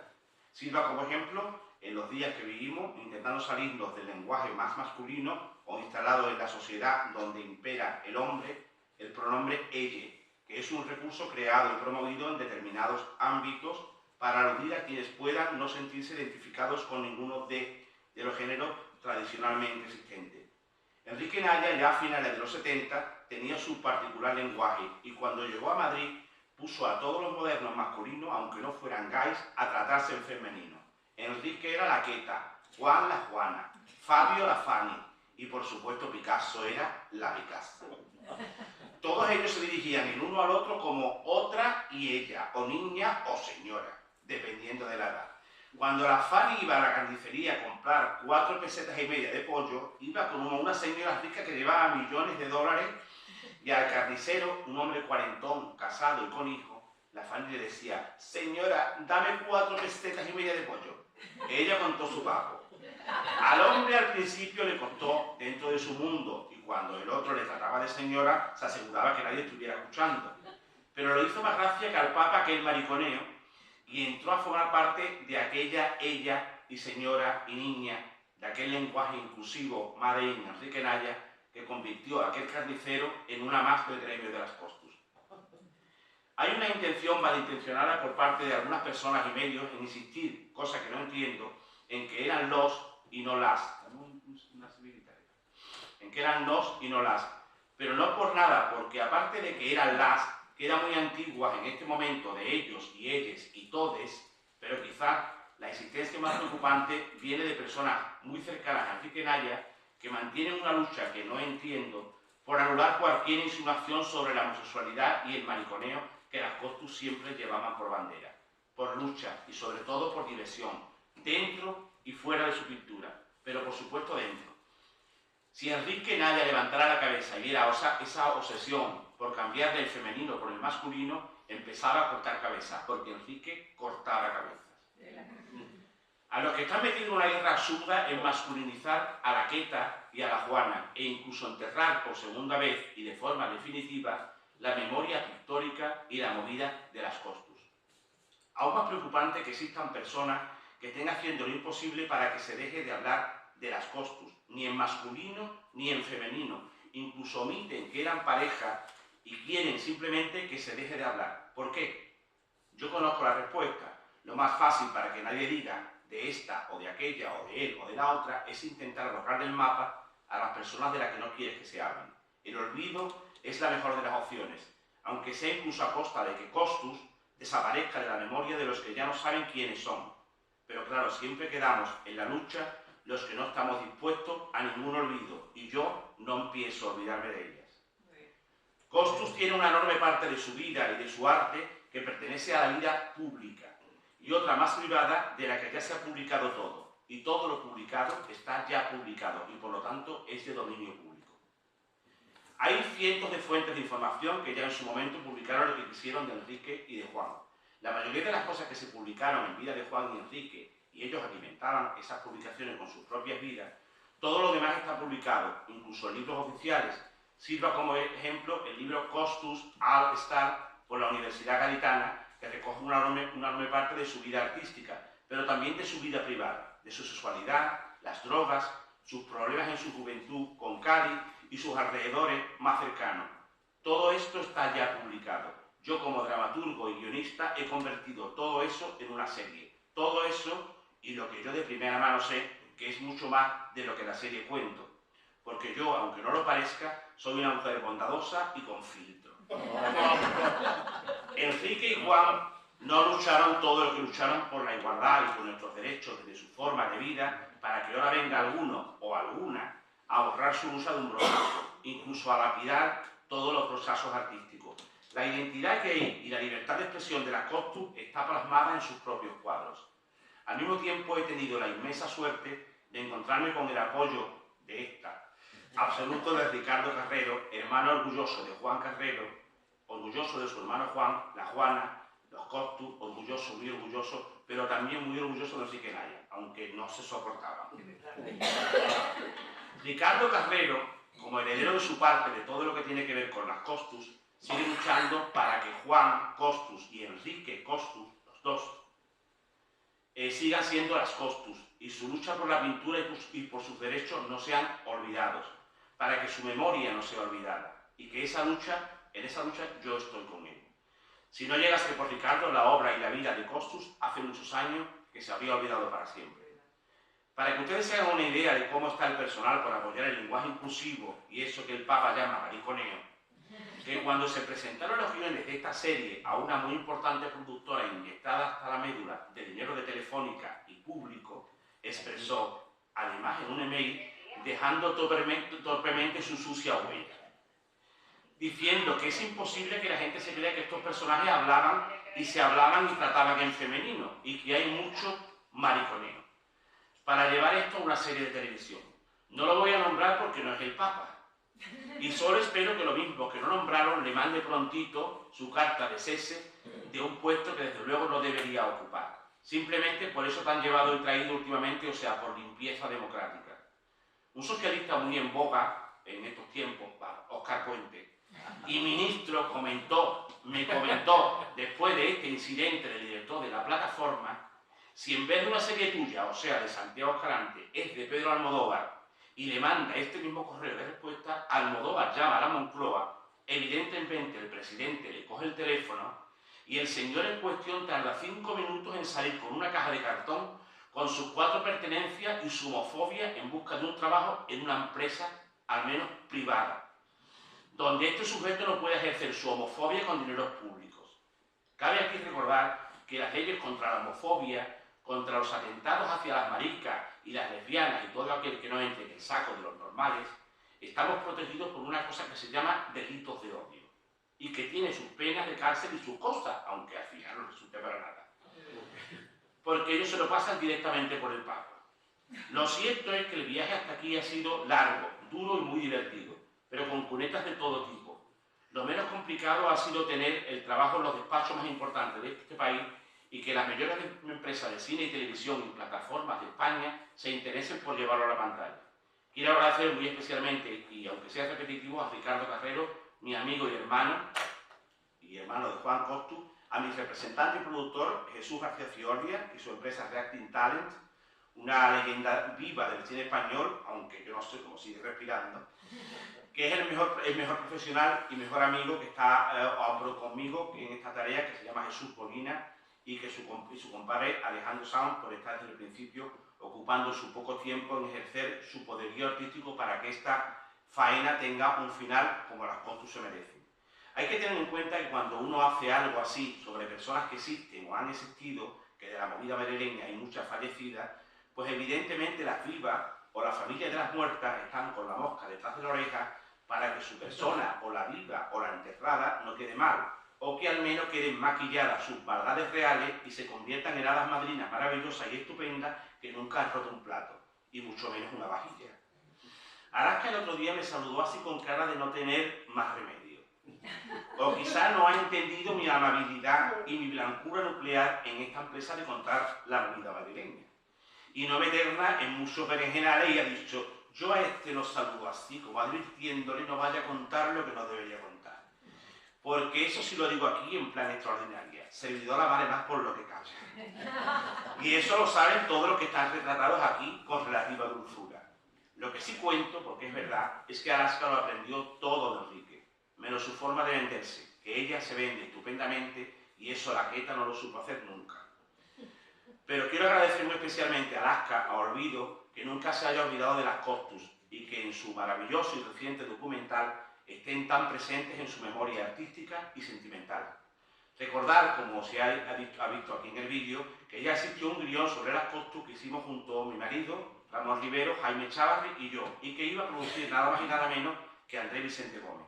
Sirva como ejemplo en los días que vivimos, intentando salirnos del lenguaje más masculino o instalado en la sociedad donde impera el hombre, el pronombre elle, que es un recurso creado y promovido en determinados ámbitos para aludir a quienes puedan no sentirse identificados con ninguno de los géneros tradicionalmente existentes. Enrique Naya, ya a finales de los 70, tenía su particular lenguaje y cuando llegó a Madrid puso a todos los modernos masculinos, aunque no fueran gays, a tratarse en femenino. Enrique era la Queta, Juan la Juana, Fabio la Fanny y por supuesto Picasso era la Picasso. Todos ellos se dirigían el uno al otro como otra y ella, o niña o señora, dependiendo de la edad. Cuando la Fanny iba a la carnicería a comprar 4,5 pesetas de pollo, iba con una señora rica que llevaba millones de dólares y al carnicero, un hombre cuarentón, casado y con hijos, la Fanny le decía: señora, dame 4,5 pesetas de pollo. Ella contó su pago. Al hombre al principio le costó dentro de su mundo y cuando el otro le trataba de señora se aseguraba que nadie estuviera escuchando. Pero lo hizo más gracia que al Papa aquel mariconeo y entró a formar parte de aquella ella y señora y niña, de aquel lenguaje inclusivo made in Enrique Naya que convirtió a aquel carnicero en una más del gremio de las Costus. Hay una intención malintencionada por parte de algunas personas y medios en insistir, cosa que no entiendo, en que eran los y no las. En que eran los y no las. Pero no por nada, porque aparte de que eran las, que eran muy antiguas en este momento de ellos y ellas y todes, pero quizás la existencia más preocupante viene de personas muy cercanas a Enrique Naya que mantienen una lucha que no entiendo por anular cualquier insinuación sobre la homosexualidad y el mariconeo que las Costus siempre llevaban por bandera, por lucha y sobre todo por diversión, dentro y fuera de su pintura, pero por supuesto dentro. Si Enrique Naya levantara la cabeza y viera esa obsesión por cambiar del femenino por el masculino, empezaba a cortar cabezas, porque Enrique cortaba cabezas. A los que están metidos en una guerra absurda en masculinizar a la Queta y a la Juana, e incluso enterrar por segunda vez y de forma definitiva la memoria pictórica y la movida de las Costus. Aún más preocupante que existan personas que estén haciendo lo imposible para que se deje de hablar de las Costus, ni en masculino ni en femenino. Incluso omiten que eran pareja y quieren simplemente que se deje de hablar. ¿Por qué? Yo conozco la respuesta. Lo más fácil para que nadie diga de esta o de aquella o de él o de la otra es intentar borrar del mapa a las personas de las que no quieres que se hablen. El olvido es la mejor de las opciones, aunque sea incluso a costa de que Costus desaparezca de la memoria de los que ya no saben quiénes son. Pero claro, siempre quedamos en la lucha los que no estamos dispuestos a ningún olvido, y yo no empiezo a olvidarme de ellas. Costus tiene una enorme parte de su vida y de su arte que pertenece a la vida pública, y otra más privada de la que ya se ha publicado todo, y todo lo publicado está ya publicado, y por lo tanto es de dominio público. Hay cientos de fuentes de información que ya en su momento publicaron lo que quisieron de Enrique y de Juan. La mayoría de las cosas que se publicaron en vida de Juan y Enrique, y ellos alimentaban esas publicaciones con sus propias vidas, todo lo demás está publicado, incluso en libros oficiales. Sirva como ejemplo el libro Costus All Star por la Universidad Gaditana, que recoge una enorme parte de su vida artística, pero también de su vida privada, de su sexualidad, las drogas, sus problemas en su juventud con Cádiz y sus alrededores más cercanos. Todo esto está ya publicado. Yo como dramaturgo y guionista he convertido todo eso en una serie. Todo eso y lo que yo de primera mano sé, que es mucho más de lo que la serie cuento. Porque yo, aunque no lo parezca, soy una mujer bondadosa y con filtro. Enrique y Juan no lucharon todo lo que lucharon por la igualdad y por nuestros derechos desde su forma de vida, para que ahora venga alguno o alguna a borrar su luz de un brochazo, incluso a lapidar todos los brochazos artísticos. La identidad gay y la libertad de expresión de la Costus está plasmada en sus propios cuadros. Al mismo tiempo he tenido la inmensa suerte de encontrarme con el apoyo absoluto de Ricardo Carrero, hermano orgulloso de Juan Carrero, orgulloso de su hermano Juan, la Juana, los Costus, orgulloso, muy orgulloso, pero también muy orgulloso de Enrique Naya, aunque no se soportaban. Ricardo Carrero, como heredero de su parte de todo lo que tiene que ver con las Costus, sigue luchando para que Juan Costus y Enrique Costus, los dos, sigan siendo las Costus, y su lucha por la pintura y por sus derechos no sean olvidados, para que su memoria no sea olvidada, y que en esa lucha yo estoy con él. Si no llegase por Ricardo, la obra y la vida de Costus hace muchos años que se habría olvidado para siempre. Para que ustedes se hagan una idea de cómo está el personal para apoyar el lenguaje inclusivo y eso que el Papa llama mariconeo, que cuando se presentaron los guiones de esta serie a una muy importante productora inyectada hasta la médula de dinero de Telefónica y público, expresó, además en un email, dejando torpemente su sucia huella, diciendo que es imposible que la gente se crea que estos personajes hablaban y se hablaban y trataban en femenino, y que hay mucho mariconeo, para llevar esto a una serie de televisión. No lo voy a nombrar porque no es el Papa, y solo espero que lo mismo que no nombraron le mande prontito su carta de cese de un puesto que desde luego no debería ocupar. Simplemente por eso tan llevado y traído últimamente, o sea, por limpieza democrática. Un socialista muy en boga en estos tiempos, Óscar Puente, y ministro me comentó después de este incidente del director de la plataforma, si en vez de una serie tuya, o sea, de Santiago Escalante, es de Pedro Almodóvar, y le manda este mismo correo de respuesta, Almodóvar llama a la Moncloa, evidentemente el presidente le coge el teléfono y el señor en cuestión tarda 5 minutos en salir con una caja de cartón con sus 4 pertenencias y su homofobia en busca de un trabajo en una empresa, al menos privada, donde este sujeto no puede ejercer su homofobia con dineros públicos. Cabe aquí recordar que las leyes contra la homofobia, contra los atentados hacia las maricas y las lesbianas y todo aquel que no entre en el saco de los normales, estamos protegidos por una cosa que se llama delitos de odio y que tiene sus penas de cárcel y sus cosas, aunque al final no resulte para nada. Porque ellos se lo pasan directamente por el papo. Lo cierto es que el viaje hasta aquí ha sido largo, duro y muy divertido, pero con cunetas de todo tipo. Lo menos complicado ha sido tener el trabajo en los despachos más importantes de este país y que las mayores empresas de cine y televisión y plataformas de España se interesen por llevarlo a la pantalla. Quiero agradecer muy especialmente, y aunque sea repetitivo, a Ricardo Carrero, mi amigo y hermano de Juan Costus, a mi representante y productor Jesús García Fiordia y su empresa Reacting Talent, una leyenda viva del cine español, aunque yo no sé cómo sigue respirando, que es el mejor profesional y mejor amigo que está a hombro conmigo en esta tarea, que se llama Jesús Molina, y que su compadre Alejandro Sanz, por estar desde el principio ocupando su poco tiempo en ejercer su poderío artístico para que esta faena tenga un final como las Costus se merecen. Hay que tener en cuenta que cuando uno hace algo así sobre personas que existen o han existido, que de la movida madrileña hay muchas fallecidas, pues evidentemente las vivas o las familias de las muertas están con la mosca detrás de la oreja para que su persona, o la viva o la enterrada, no quede mal, o que al menos queden maquilladas sus maldades reales y se conviertan en hadas madrinas maravillosas y estupendas que nunca han roto un plato, y mucho menos una vajilla. Alaska el otro día me saludó así con cara de no tener más remedio. O quizá no ha entendido mi amabilidad y mi blancura nuclear en esta empresa de contar la movida madrileña. Y no meterla en muchos berenjenales y ha dicho, yo a este lo saludo así, como advirtiéndole no vaya a contar lo que no debería contar. Porque eso sí lo digo aquí en plan extraordinaria, servidora vale más por lo que calla. Y eso lo saben todos los que están retratados aquí con relativa dulzura. Lo que sí cuento, porque es verdad, es que Alaska lo aprendió todo de Enrique, menos su forma de venderse, que ella se vende estupendamente y eso la Queta no lo supo hacer nunca. Pero quiero agradecer muy especialmente a Alaska, a Olvido, que nunca se haya olvidado de las Costus y que en su maravilloso y reciente documental estén tan presentes en su memoria artística y sentimental. Recordar, como se ha visto aquí en el vídeo, que ya existió un guión sobre las Costus que hicimos junto a mi marido, Ramón Rivero, Jaime Chávarri y yo, y que iba a producir nada más y nada menos que Andrés Vicente Gómez.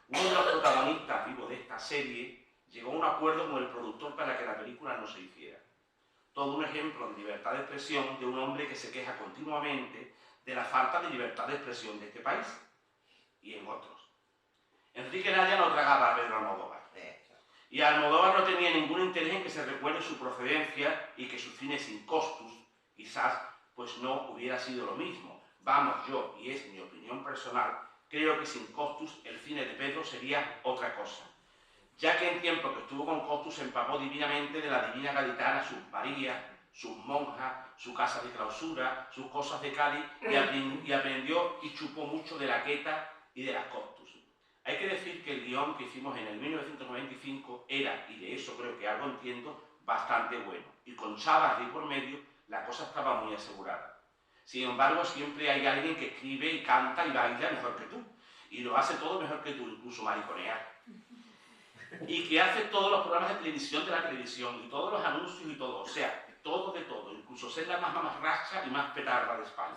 Uno de los protagonistas vivos de esta serie llegó a un acuerdo con el productor para que la película no se hiciera. Todo un ejemplo de libertad de expresión de un hombre que se queja continuamente de la falta de libertad de expresión de este país y en otros. Enrique Naya no tragaba a Pedro Almodóvar. Y Almodóvar no tenía ningún interés en que se recuerde su procedencia y que su cine sin Costus, quizás, pues no hubiera sido lo mismo. Vamos, yo, y es mi opinión personal, creo que sin Costus el cine de Pedro sería otra cosa. Ya que en tiempo que estuvo con Costus se empapó divinamente de la divina gaditana, sus Marías, sus monjas, su casa de clausura, sus cosas de Cádiz, y aprendió y chupó mucho de la Queta y de las Costus. Hay que decir que el guión que hicimos en el 1995 era, y de eso creo que algo entiendo, bastante bueno. Y con Chávarri por medio, la cosa estaba muy asegurada. Sin embargo, siempre hay alguien que escribe y canta y baila mejor que tú. Y lo hace todo mejor que tú, incluso mariconear. Y que hace todos los programas de televisión de la televisión, y todos los anuncios y todo. O sea, todo de todo. Incluso ser la más mamarracha y más petarda de España.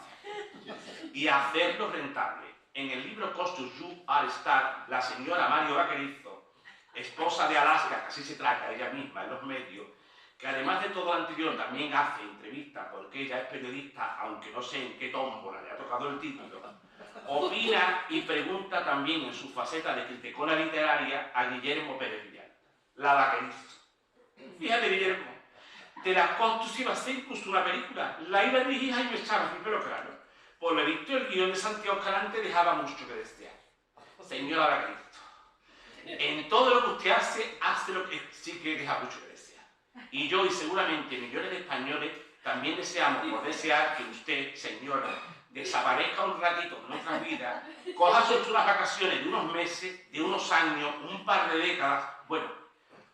Y hacerlo rentable. En el libro Costus You Are Star, la señora Mario Vaquerizo, esposa de Alaska, que así se trata ella misma en los medios, que además de todo lo anterior también hace entrevistas porque ella es periodista, aunque no sé en qué tómbola le ha tocado el título, opina y pregunta también en su faceta de criticona literaria a Guillermo Pérez Villar, la Vaquerizo. Fíjate, Guillermo, de las Costus iba a ser incluso una película, la iba a dirigir Jaime Chávarri, pero claro, por lo visto el guión de Santiago Escalante dejaba mucho que desear. Señora Vaquerizo, en todo lo que usted hace lo que sí que deja mucho que desear. Y yo y seguramente millones de españoles también deseamos por desear que usted, señora, desaparezca un ratito de nuestras vidas, coja sus vacaciones de unos meses, de unos años, un par de décadas, bueno,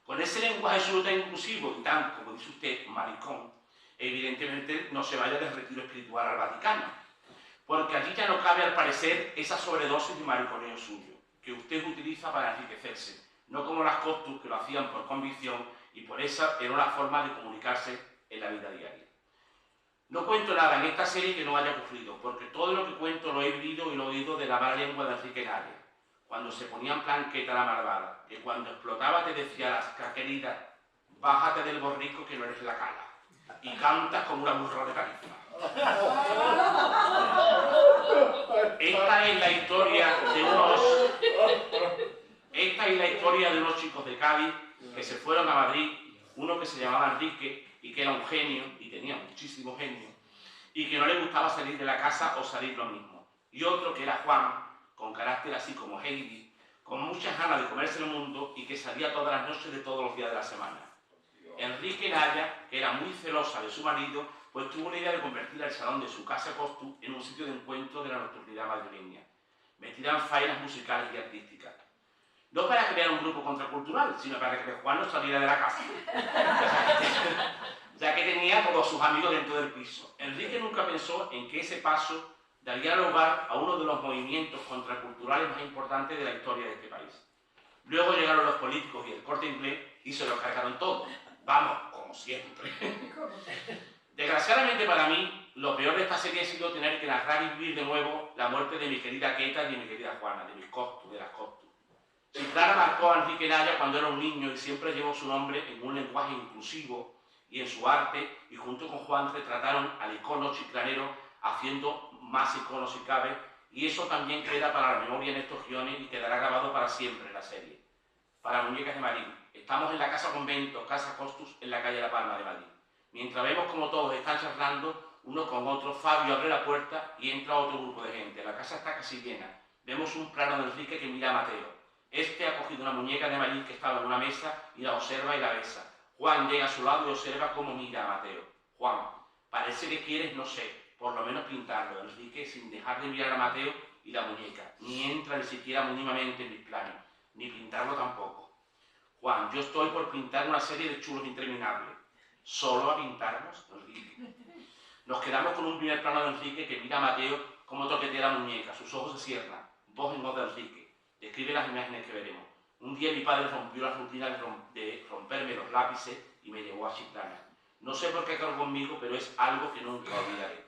con ese lenguaje absoluto inclusivo y tan, como dice usted, maricón, evidentemente no se vaya de retiro espiritual al Vaticano. Porque allí ya no cabe, al parecer, esa sobredosis de mariconeo suyo, que usted utiliza para enriquecerse, no como las Costus que lo hacían por convicción y por esa era una forma de comunicarse en la vida diaria. No cuento nada en esta serie que no haya ocurrido, porque todo lo que cuento lo he vivido y lo he oído de la mala lengua de Enrique Naya, cuando se ponía en planqueta la malvada, que cuando explotaba te decía a las queridas, bájate del borrico que no eres la cala, y cantas como una burra de tarifa. Esta es la historia de unos chicos de Cádiz que se fueron a Madrid, uno que se llamaba Enrique y que era un genio, y tenía muchísimo genio, y que no le gustaba salir de la casa o salir lo mismo. Y otro que era Juan, con carácter así como Heidi, con muchas ganas de comerse el mundo y que salía todas las noches de todos los días de la semana. Enrique Naya, que era muy celosa de su marido, pues tuvo la idea de convertir el salón de su casa Costus en un sitio de encuentro de la nocturnidad madrileña, metida en faenas musicales y artísticas. No para crear un grupo contracultural, sino para que Juan no saliera de la casa, ya que tenía a todos sus amigos dentro del piso. Enrique nunca pensó en que ese paso daría lugar a uno de los movimientos contraculturales más importantes de la historia de este país. Luego llegaron los políticos y el Corte Inglés y se lo cargaron todo. Vamos, como siempre. Desgraciadamente para mí, lo peor de esta serie ha sido tener que narrar y vivir de nuevo la muerte de mi querida Queta y de mi querida Juana, de mis Costus, de las Costus. Chiclana marcó a Enrique Naya cuando era un niño y siempre llevó su nombre en un lenguaje inclusivo y en su arte, y junto con Juan retrataron al icono chiclanero haciendo más iconos si cabe, y eso también queda para la memoria en estos guiones y quedará grabado para siempre en la serie. Para Muñecas de Marín, estamos en la Casa Convento, Casa Costus, en la calle La Palma de Madrid. Mientras vemos como todos están charlando uno con otro, Fabio abre la puerta y entra otro grupo de gente. La casa está casi llena. Vemos un plano de Enrique que mira a Mateo. Este ha cogido una muñeca de Marín que estaba en una mesa y la observa y la besa. Juan llega a su lado y observa cómo mira a Mateo. Juan, parece que quieres, no sé, por lo menos pintarlo. Enrique, sin dejar de mirar a Mateo y la muñeca, ni entra ni siquiera mínimamente en mis planes, ni pintarlo tampoco. Juan, yo estoy por pintar una serie de chulos interminables. ¿Solo a pintarnos, Enrique? Nos quedamos con un primer plano de Enrique que mira a Mateo como toquetea la muñeca. Sus ojos se cierran. Voz en voz de Enrique. Describe las imágenes que veremos. Un día mi padre rompió la rutina de romperme los lápices y me llevó a Chiclana. No sé por qué cargó conmigo, pero es algo que nunca olvidaré.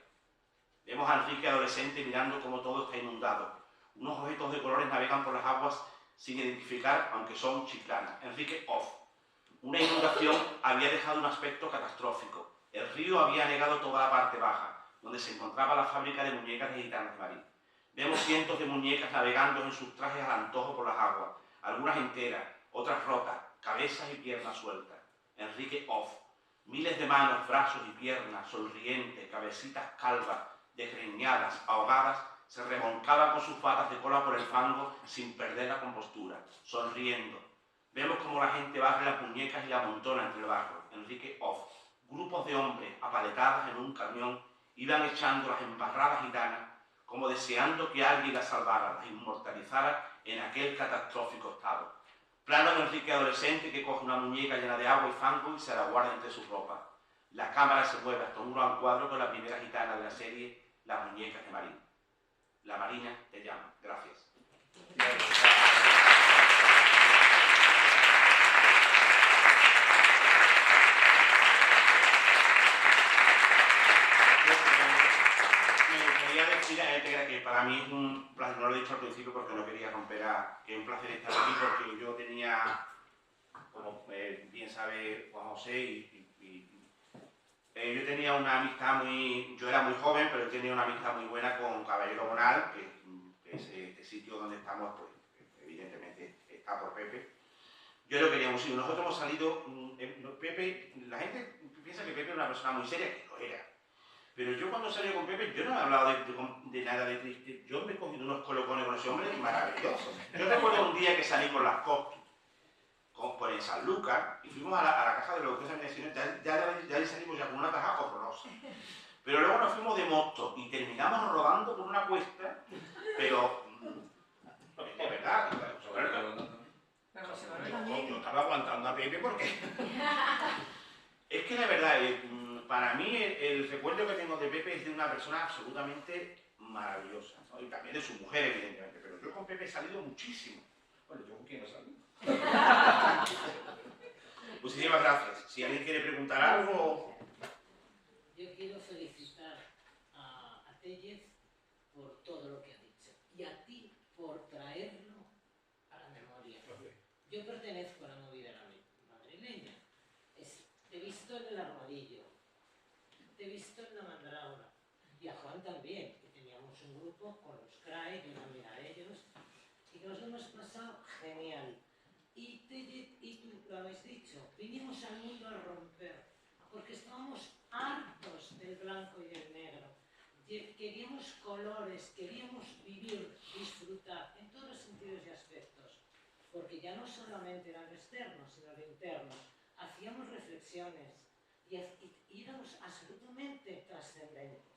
Vemos a Enrique adolescente mirando cómo todo está inundado. Unos objetos de colores navegan por las aguas sin identificar, aunque son Chiclana. Enrique off. Una inundación había dejado un aspecto catastrófico. El río había anegado toda la parte baja, donde se encontraba la fábrica de muñecas de Gitanos de Marín. Vemos cientos de muñecas navegando en sus trajes al antojo por las aguas, algunas enteras, otras rotas, cabezas y piernas sueltas. Enrique off. Miles de manos, brazos y piernas, sonrientes, cabecitas calvas, desgreñadas, ahogadas, se remoncaban con sus patas de cola por el fango sin perder la compostura, sonriendo. Vemos como la gente barre las muñecas y la amontona entre el barro. Enrique off. Grupos de hombres apaletadas en un camión iban echando las embarradas gitanas como deseando que alguien las salvara, las inmortalizara en aquel catastrófico estado. Plano de Enrique adolescente que coge una muñeca llena de agua y fango y se la guarda entre sus ropas. La cámara se mueve hasta un gran cuadro con la primera gitana de la serie, Las Muñecas de Marín. La Marina te llama. Gracias. Que para mí es un placer, no lo he dicho al principio porque no quería romper que es un placer estar aquí porque yo tenía, como bien sabe Juan José, yo tenía una amistad yo era muy joven, pero tenía una amistad muy buena con Caballero Bonal, que es este sitio donde estamos, pues evidentemente está por Pepe. Yo lo quería mucho. Nosotros hemos salido, Pepe, la gente piensa que Pepe es una persona muy seria, que lo era. Pero yo cuando salí con Pepe, yo no he hablado de nada de triste. Yo me he cogido unos colocones con ese hombre maravillosos. Yo recuerdo un día que salí con las Costus, por en San Lucas, y fuimos a la casa de los que se me ya salimos ya con una caja horrorosa. Pero luego nos fuimos de moto y terminamos rodando por una cuesta, pero de verdad, yo estaba aguantando a Pepe porque... Es que de verdad, para mí el recuerdo que tengo de Pepe es de una persona absolutamente maravillosa, ¿no? Y también de su mujer, evidentemente, pero yo con Pepe he salido muchísimo. Bueno, ¿yo con quién he salido? Muchísimas gracias. Si alguien quiere preguntar algo... Yo quiero felicitar Tellez por todo lo que ha dicho y a ti por traerlo a la memoria. Yo pertenezco a la movida madrileña. Te he visto en el Armadillo, te he visto en la Mandrágora y a Juan también, que teníamos un grupo con los CRAE, yo también a ellos, y nos lo hemos pasado genial. Y tú lo habéis dicho, vinimos al mundo a romper, porque estábamos hartos del blanco y del negro. Queríamos colores, queríamos vivir, disfrutar, en todos los sentidos y aspectos, porque ya no solamente eran externos, sino de internos. Hacíamos reflexiones y éramos absolutamente trascendentes.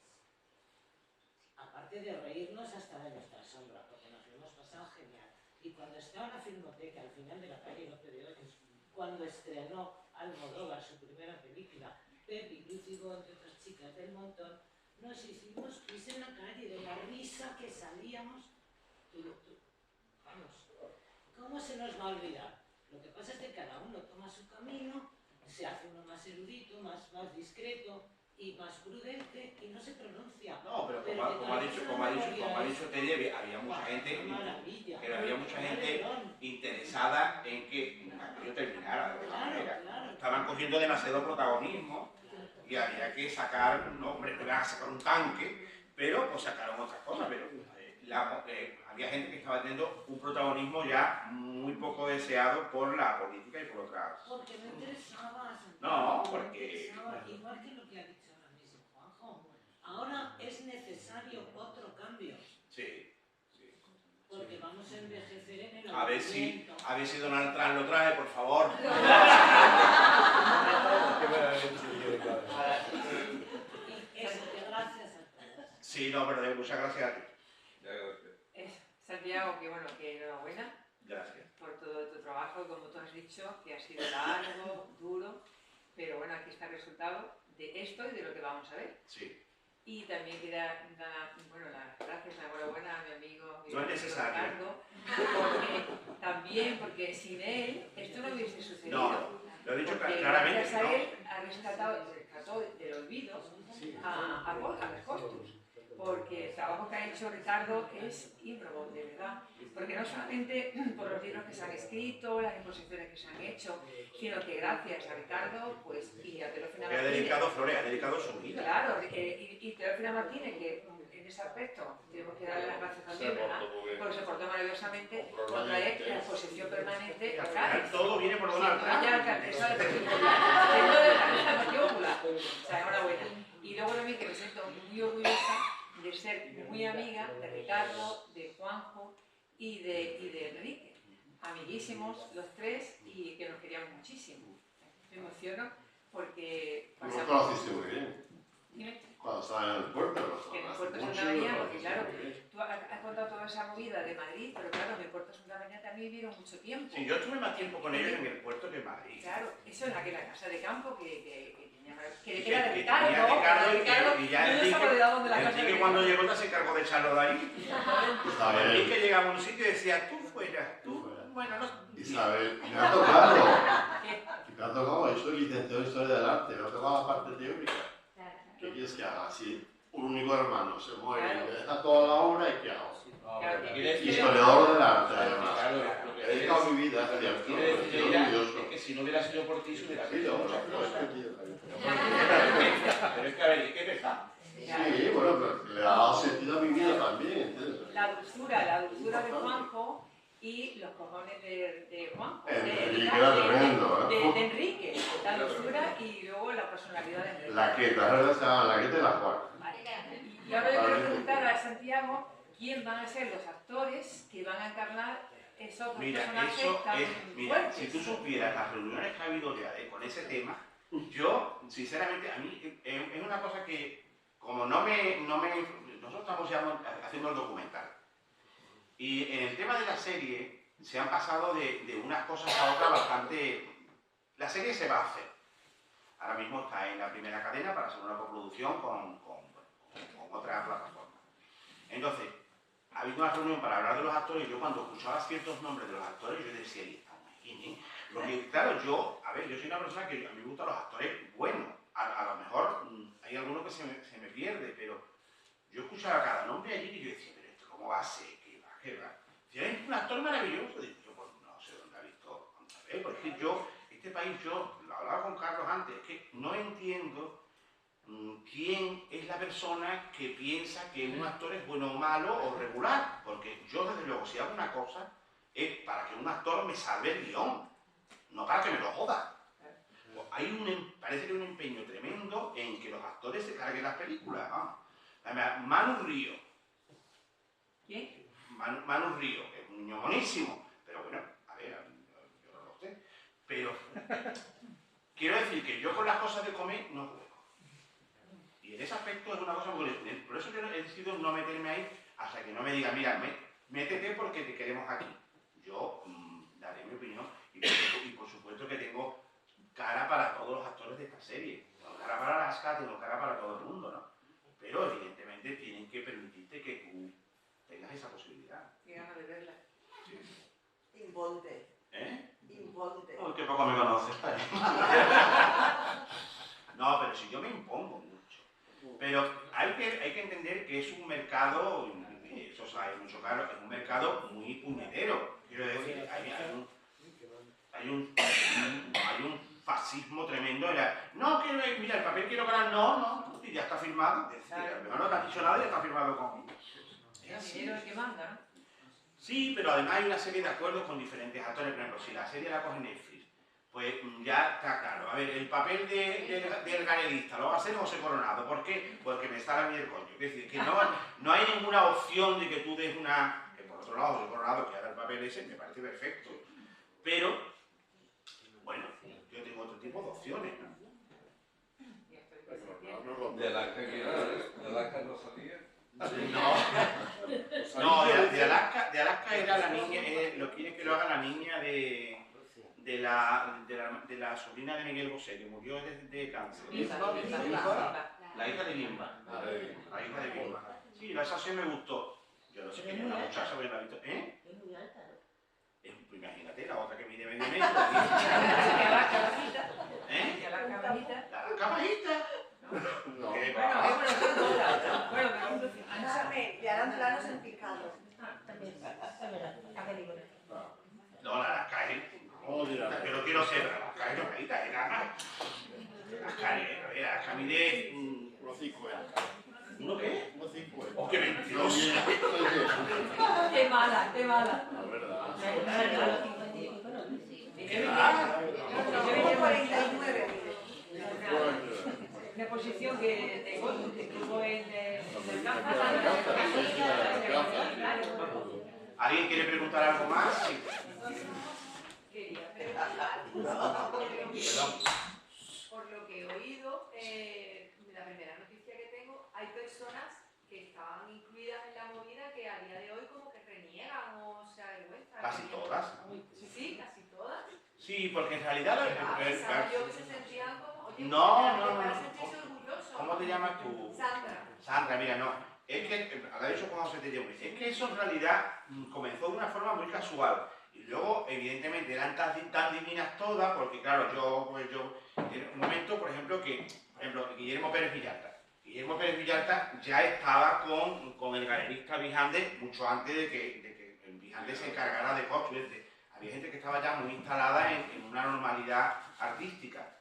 Aparte de reírnos hasta de nuestra sombra, porque nos lo hemos pasado genial. Y cuando estaba en la Filmoteca, al final de la calle Lope de Hoyos, cuando estrenó Almodóvar su primera película, Pepi, Luz y Go, entre otras chicas del montón, nos hicimos pis en la calle de la risa que salíamos. Vamos, ¿cómo se nos va a olvidar? Lo que pasa es que cada uno toma su camino, se hace uno más erudito, más discreto y más prudente y no se pronuncia. No, pero como ha dicho Tellez, había mucha gente, interesada en que aquello terminara de alguna manera. Claro. Estaban cogiendo demasiado protagonismo y había que sacar, no, hombre, no iban a sacar un tanque, pero pues sacaron otras cosas, pero había gente que estaba teniendo un protagonismo ya muy poco deseado por la política y por otras. Porque no interesaba. No, porque. Igual que lo que ha dicho ahora mismo Juanjo. Ahora es necesario otro cambio. Sí. Porque vamos a envejecer en el a ver si Donald Trump lo trae, por favor. Y eso, que gracias a todos. Sí, no, pero muchas gracias a ti. Santiago, que enhorabuena. Gracias. Por todo tu trabajo, como tú has dicho, que ha sido largo, duro, pero bueno, aquí está el resultado de esto y de lo que vamos a ver. Sí. Y también quería dar las gracias, la enhorabuena a mi amigo no es necesario. Ricardo, porque sin él esto no hubiese sucedido. No, lo he dicho porque claramente. Gracias a él ha rescatado del olvido a las Costus. Porque el trabajo que ha hecho Ricardo es ímprobo, de verdad. Porque no solamente por los libros que se han escrito, las exposiciones que se han hecho, sino que gracias a Ricardo y a Teófila Martínez... Ha dedicado flores, ha dedicado su vida. Claro, y Teófila Martínez, que en ese aspecto tenemos que darle las gracias también, ¿verdad? Porque se portó maravillosamente por traer la exposición permanente a Cádiz. Todo viene por Donald Trump. Ya alcaldesa del Partido Popular. Siendo de la Partido Popular. O sea, enhorabuena. Y luego también que me siento muy orgullosa de ser muy amiga de Ricardo, de Juanjo y de Enrique. Amiguísimos los tres y que nos queríamos muchísimo. Me emociono porque... Tú nos conociste muy bien. Dime. Cuando estaba en el puerto, que en el puerto Santa María, porque claro, tú has contado toda esa movida de Madrid, pero claro, en el puerto Santa María también vivieron mucho tiempo. Sí, yo estuve más tiempo con ellos en el puerto que en Madrid. Claro, eso es la casa de campo que era de Ricardo, y ya Enrique cuando llegó ya se encargó de echarlo de ahí. Enrique llegaba a un sitio y decía, tú fuera, tú, bueno, no... Isabel, me ha tocado, yo soy licenciado en Historia del Arte, me ha tocado la parte teórica. ¿Qué quieres que haga? Si un único hermano se muere y me deja toda la obra, ¿y qué hago? Historiador del arte, además. He dedicado mi vida, es cierto. Es que si no hubiera sido por ti, se hubiera sido muchas cosas. Pero es que, a ver, ¿qué verdad? Sí, bueno, pero le ha dado sentido a mi vida también, ¿entiendes? La dulzura de Juanjo y los cojones de Juanjo. Enrique era tremendo, de Enrique, la dulzura y luego la personalidad de Enrique. La Queta, la verdad se llama La Queta y la Juana. Y ahora yo quiero preguntar a Santiago quién van a ser los actores que van a encarnar esos personajes tan fuertes. Si tú supieras las reuniones que ha habido con ese tema, yo, sinceramente, a mí es una cosa que, como nosotros estamos ya haciendo el documental, y en el tema de la serie se han pasado de unas cosas a otras bastante... La serie se va a hacer. Ahora mismo está en la primera cadena para hacer una coproducción con otra plataforma. Entonces, ha habido una reunión para hablar de los actores y yo cuando escuchaba ciertos nombres de los actores, yo decía, ¿y quién es? Porque, claro, yo soy una persona que a mí me gustan los actores buenos. A lo mejor hay alguno que se me pierde, pero yo escuchaba cada nombre allí y yo decía, pero esto cómo va a ser, qué va, qué va. Decía, es un actor maravilloso. Digo, yo pues no sé dónde ha visto, porque yo, este país, yo lo hablaba con Carlos antes, es que no entiendo quién es la persona que piensa que un actor es bueno o malo o regular, porque yo desde luego si hago una cosa es para que un actor me salve el guión, no para que me lo joda. Parece que hay un empeño tremendo en que los actores se carguen las películas. Manu Río. ¿Quién? Manu Río, que es un niño buenísimo, pero bueno, a ver, yo no lo sé. Pero quiero decir que yo con las cosas de comer no juego. Y en ese aspecto es una cosa muy buena. Por eso yo he decidido no meterme ahí hasta que no me diga, mira, métete porque te queremos aquí. Yo daré mi opinión y por supuesto que tengo cara para todos los actores de esta serie. Tengo cara para Alaska, tengo cara para todo el mundo, ¿no? Pero evidentemente tienen que permitirte que tú tengas esa posibilidad. Qué ganas de verla. Sí. Imponte. ¿Eh? Imponte. Oh, que poco me conoces. No, pero si yo me impongo mucho. Pero hay que entender que es un mercado, eso sabe mucho claro, es un mercado muy puñetero. Quiero decir, hay un fascismo tremendo. No, mira, el papel quiero ganar, no, y ya está firmado. No te has dicho nada y ya está firmado conmigo. El dinero es el que manda, ¿no? Sí, pero además hay una serie de acuerdos con diferentes actores. Por ejemplo, si la serie la coge Netflix, pues ya está claro. A ver, el papel del galerista lo va a hacer José Coronado. ¿Por qué? Porque me está a mí el coño. Es decir, que no hay ninguna opción de que tú des una... Que por otro lado, José Coronado, que haga el papel ese, me parece perfecto. Pero, bueno, yo tengo otro tipo de opciones, ¿no? De Alaska no salía. No, de Alaska era la niña, lo quiere que lo haga la niña de la sobrina de Miguel Bosé, que murió de cáncer. La hija de Bimba. La hija de Bimba. Sí, esa sí me gustó. Yo no sé quién es la muchacha, pero la he visto. ¿Eh? Es muy alta, ¿no? Imagínate, la otra que mide medio metro. ¿Eh? ¿Y la caballita? La caballita. No. Bueno, Escúchame, y harán planos en picado. También. Es verdad. La película. No, la cae. Yo no quiero ser, la cae no caída, era. La mide. Unos 50. ¿Uno qué? Unos 50. ¡Oh, qué mentiroso! qué mala, qué mala. La verdad. Como 49, Una posición que estuvo en el campo. ¿Alguien quiere preguntar algo más? Sí. Perdón. Por lo que he oído, la primera noticia que tengo, hay personas que estaban incluidas en la movida que a día de hoy como que reniegan o se avergüenzan. Casi todas. Sí, casi todas. Sí, porque en realidad... Pensaba yo que se sentían como... Oye, No. para sentirse orgullosos. ¿Cómo te llamas tú? Sandra. Sandra, mira, no. Es que, a la dicho cómo se te llama. Es que eso en realidad comenzó de una forma muy casual. Y luego, evidentemente, eran tan divinas todas, porque claro, yo, en un momento, por ejemplo, Guillermo Pérez Villalta. Guillermo Pérez Villalta ya estaba con el galerista Vijande mucho antes de que el Vijande se encargara de costos. Había gente que estaba ya muy instalada en una normalidad artística.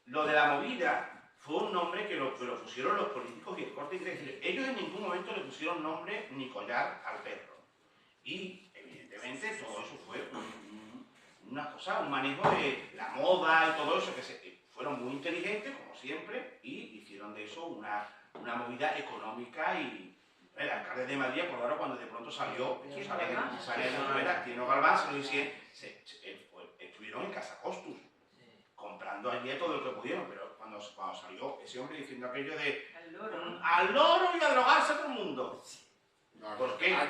Lo de la movida fue un nombre que lo pusieron los políticos y el Corte Inglés. Ellos en ningún momento le pusieron nombre ni collar al perro. Y evidentemente todo eso fue una cosa, un manejo de la moda y todo eso, que fueron muy inteligentes, como siempre, y hicieron de eso una movida económica. Y el alcalde de Madrid, acordaron cuando de pronto salió en la novela, Tino Galván, se lo hicieron, estuvieron en Casa Costus, comprando allí todo lo que pudieron, pero cuando salió ese hombre diciendo aquello de al loro y a drogarse a todo el mundo. ¿Por qué? A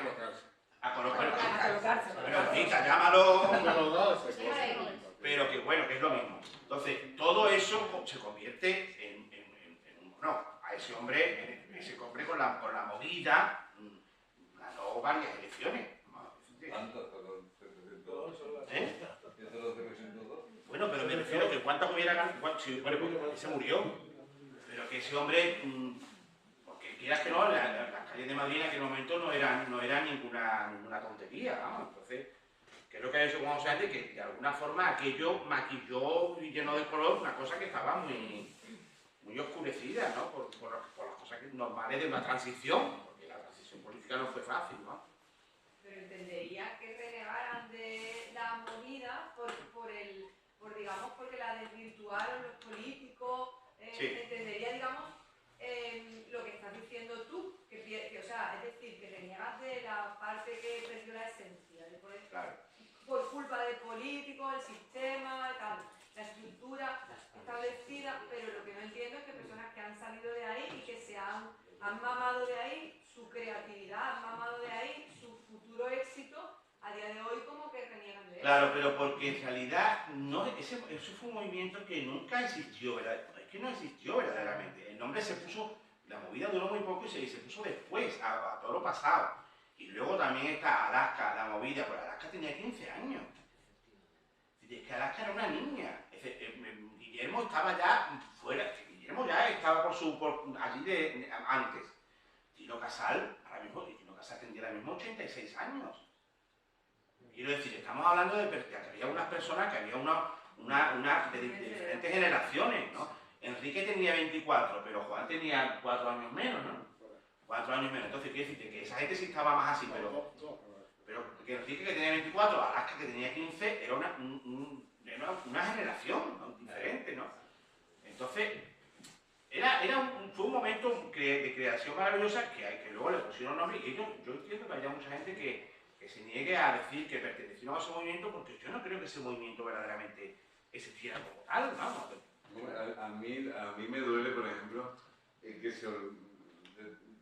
colocarse. Pero ahorita, llámalo. Pero que bueno, que es lo mismo. Entonces, todo eso se convierte en bueno, a ese hombre con la movida, ganó varias elecciones. ¿Eh? Bueno, pero me refiero que cuántas hubiera ganado, bueno, ese murió, pero que ese hombre, porque quieras que no, las calles de Madrid en aquel momento no eran ninguna tontería, vamos. Entonces, ¿qué es lo que ha hecho con José Ángel? Que de alguna forma aquello maquilló y llenó de color una cosa que estaba muy oscurecida, ¿no? Por las cosas normales de una transición, porque la transición política no fue fácil, ¿no? Pero entendería que renegaran de la movida digamos, porque la desvirtuaron los políticos. Sí. Entendería, digamos, lo que estás diciendo tú, o sea, es decir, que reniegas de la parte que perdió la esencia, Claro. por culpa de políticos, el sistema, tal, la estructura establecida, pero lo que no entiendo es que personas que han salido de ahí y que se han mamado de ahí su creatividad, han mamado de ahí su futuro éxito, a día de hoy como que reniegan de eso. Claro, pero porque en realidad ese fue un movimiento que nunca existió, ¿verdad? Es que no existió verdaderamente. El nombre se puso, la movida duró muy poco y se puso después, a todo lo pasado. Y luego también está Alaska, la movida, pues Alaska tenía 15 años. Es que Alaska era una niña. Guillermo estaba ya fuera, Guillermo ya estaba allí antes. Tino Casal, ahora mismo, Tino Casal tendría ahora mismo 86 años. Quiero decir, estamos hablando de que había unas personas, que había de diferentes generaciones, ¿no? Enrique tenía 24, pero Juan tenía 4 años menos, ¿no? 4 años menos. Entonces, quiero decirte que esa gente sí estaba más así, pero que Enrique, que tenía 24, Alaska, que tenía 15, era una generación, ¿no? Diferente, ¿no? Entonces, fue un momento de creación maravillosa que luego le pusieron nombre, y yo entiendo que haya mucha gente que se niegue a decir que pertenecieron a ese movimiento, porque yo no creo que ese movimiento verdaderamente existiera como tal, vamos. A mí me duele, por ejemplo, que de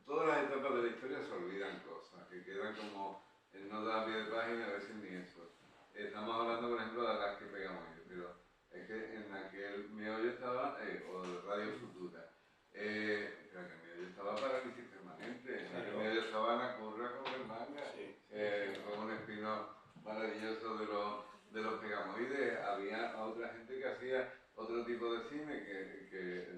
todas las etapas de la historia se olvidan cosas, que quedan como no da pie de página, a veces ni eso. Estamos hablando, por ejemplo, de las que pegamos yo, pero es que en aquel meollo estaba, o de Radio Futura, pero aquel meollo estaba Parálisis Permanente, en aquel meollo estaba Ana Curra con Bermanga, con un espino maravilloso de los pegamoides. Había otra gente que hacía otro tipo de cine que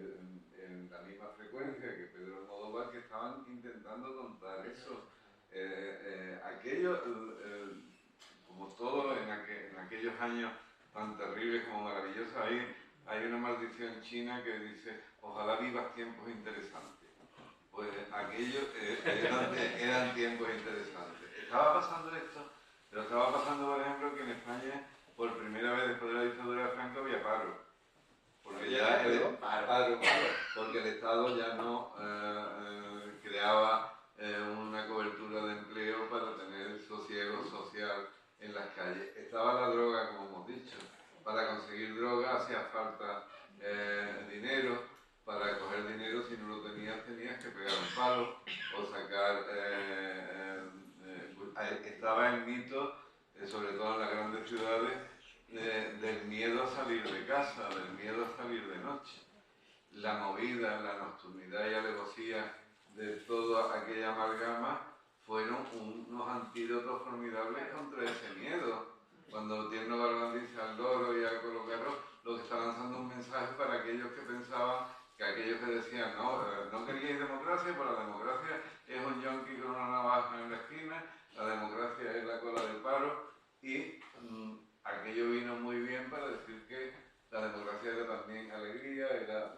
en la misma frecuencia que Pedro Almodóvar, que estaban intentando contar eso. Aquello, como todo en aquellos años tan terribles como maravillosos, hay una maldición china que dice: ojalá vivas tiempos interesantes. Pues aquellos eran tiempos interesantes. Estaba pasando esto, pero estaba pasando, por ejemplo, que en España, por primera vez después de la dictadura de Franco, había paro. Porque ya porque el Estado ya no creaba una cobertura de empleo para tener sosiego social en las calles. Estaba la droga, como hemos dicho. Para conseguir droga hacía falta dinero. Para coger dinero, si no lo tenías que pegar un palo o sacar... estaba el mito, sobre todo en las grandes ciudades, del miedo a salir de casa, del miedo a salir de noche. La movida, la nocturnidad y alevosía de toda aquella amalgama fueron unos antídotos formidables contra ese miedo. Cuando Tierno Galván dice al loro y al colocarro, lo que está lanzando un mensaje para aquellos que pensaban, que aquellos que decían, no queríais democracia, pues la democracia es un yonki con una navaja en la esquina, la democracia es la cola del paro, y aquello vino muy bien para decir que la democracia era también alegría, era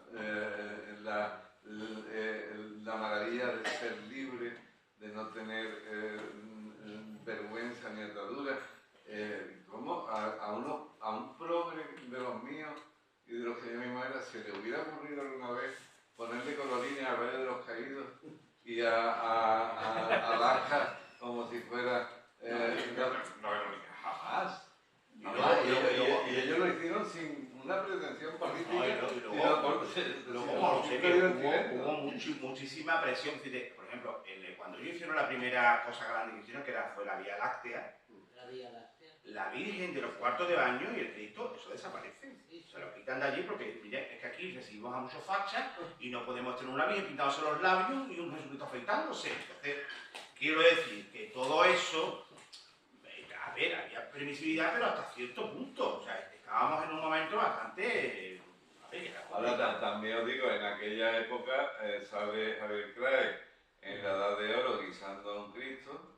la maravilla de ser libre, de no tener vergüenza ni atadura. Como a un progre de los míos y de los que yo mismo era, se le hubiera ocurrido alguna vez ponerle colorines al Valle de los Caídos y a Alaska como si fuera... jamás. Y ellos lo hicieron sin una pretensión política. Hubo muchísima presión. Por ejemplo, cuando ellos hicieron la primera cosa grande que hicieron, que fue la Vía Láctea, la Virgen de los cuartos de baño y el Cristo, eso desaparece. Se lo quitan de allí porque, mira, es que aquí recibimos a muchos fachas y no podemos tener una Virgen pintándose los labios y un Jesucristo afeitándose. Entonces, quiero decir que todo eso, a ver, había permisividad, pero hasta cierto punto. O sea, estábamos en un momento bastante... Ahora también os digo, en aquella época sale Javier Crae en la Edad de Oro guisando a un Cristo,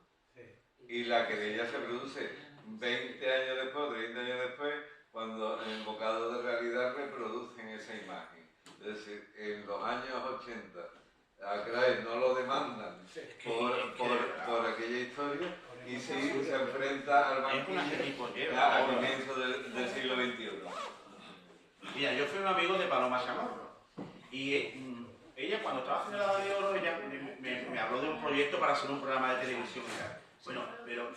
y la querella se produce 20 años después, 30 años después, cuando en Bocado de Realidad reproducen esa imagen. Es decir, en los años 80, a Craig no lo demandan por aquella historia, y sí se enfrenta al banquillo al comienzo del siglo XXI. Mira, yo fui un amigo de Paloma Chamorro, y ella cuando estaba haciendo la Edad de Oro, ella me habló de un proyecto para hacer un programa de televisión. Bueno, pero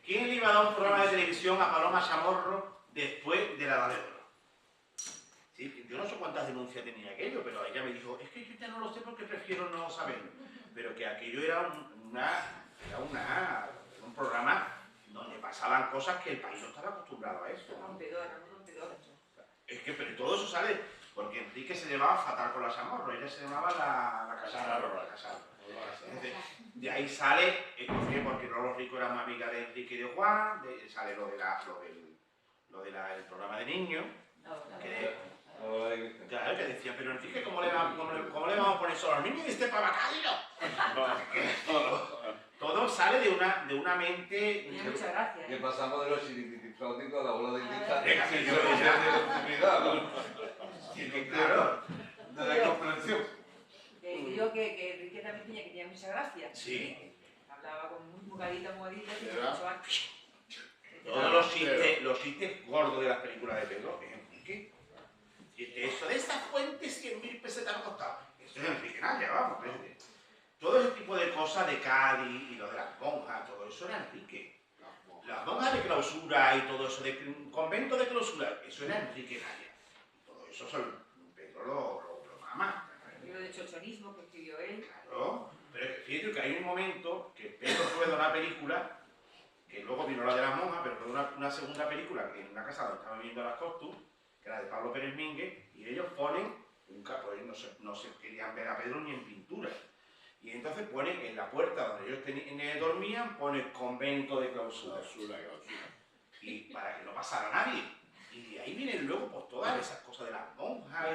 ¿quién le iba a dar un programa de televisión a Paloma Chamorro después de la Edad de Oro? Sí, yo no sé cuántas denuncias tenía aquello, pero ella me dijo, es que yo ya no lo sé porque prefiero no saberlo. Pero que aquello era un programa donde pasaban cosas que el país no estaba acostumbrado a eso. Rompedor. Es que pero todo eso sale, porque Enrique se llevaba fatal con la Chamorro, ella se llamaba la Casarro. Entonces, de ahí sale, porque Rolo Rico era más amiga de Enrique y de Juan, sale lo del programa de niños, que decía, pero Enrique, ¿cómo le vamos a poner solo a los niños de este pavacadio? Todo sale de una mente... Muchas gracias. Que pasamos de los chirititifláuticos a la bola de cristal. Claro. De la comprensión. Digo que Enrique también tenía mucha gracia. Sí. Hablaba con muy bugadita, Todos los chistes gordos de las películas de Pedro, es Enrique. Eso de esta fuente 100.000 pesetas ha costado. Eso es Enrique Naya, vamos. Todo ese tipo de cosas de Cádiz y lo de las monjas, todo eso era Enrique. Las monjas de clausura y todo eso, de convento de clausura, eso era Enrique Naya. Todo eso Pedro lo mama. El libro de chochonismo que escribió él. Claro, pero es que fíjate que hay un momento que Pedro rueda una película, que luego vino la de las monjas, pero fue una segunda película que en una casa donde estaban viviendo las Costus, que era de Pablo Pérez Mínguez, y ellos ponen, no se querían ver a Pedro ni en pintura. Y entonces ponen en la puerta donde ellos dormían, pone convento de clausura. Y para que no pasara nadie. Y de ahí vienen luego pues, todas esas cosas de las monjas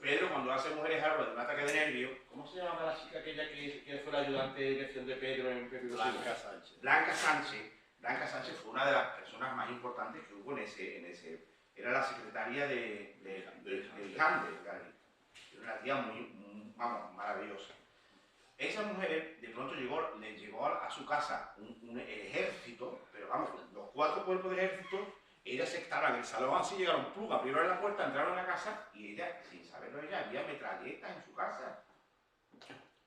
Pedro, cuando hace Mujeres Árboles de un ataque de nervios, ¿cómo se llama la chica aquella que fue la ayudante de dirección de Pedro en Pepe Blanca Sánchez. Blanca Sánchez fue una de las personas más importantes que hubo en ese era la secretaria de Alejandro. Era una tía vamos, maravillosa. Esa mujer de pronto le llegó a su casa el ejército, pero vamos, los 4 cuerpos de ejército, ella se estaba en el salón así, llegaron plug, abrieron la puerta, entraron a la casa y ella, sin saberlo ella, había metralletas en su casa.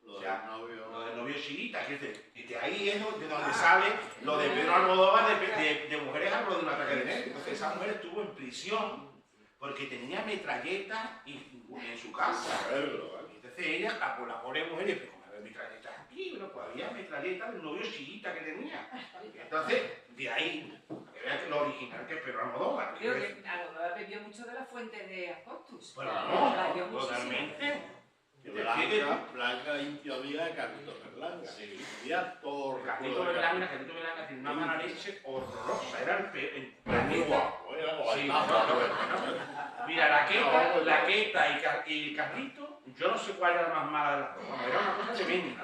Lo del novio chiquita, que de ahí es de donde sale lo de Pedro Almodóvar de Mujeres Árboles de un ataque de nervios. Entonces esa mujer estuvo en prisión porque tenía metralletas en su casa. Entonces ella, la pobre mujer, dice, ¿cómo había metralletas aquí? Bueno, pues había metralletas del novio chiquita que tenía. Entonces, de ahí, que lo original que es Pedro Almodóvar. Creo que Almodóvar bebió mucho de las fuentes de Ascostus. Bueno, no, totalmente. Blanca íntima amiga de Carlito Berlanga. Sí. Carlito Berlanga tiene una mala leche horrorosa. Era muy guapo, era Mira, la Queta y Carlito, yo no sé cuál era la más mala de las dos. Era una cosa tremenda.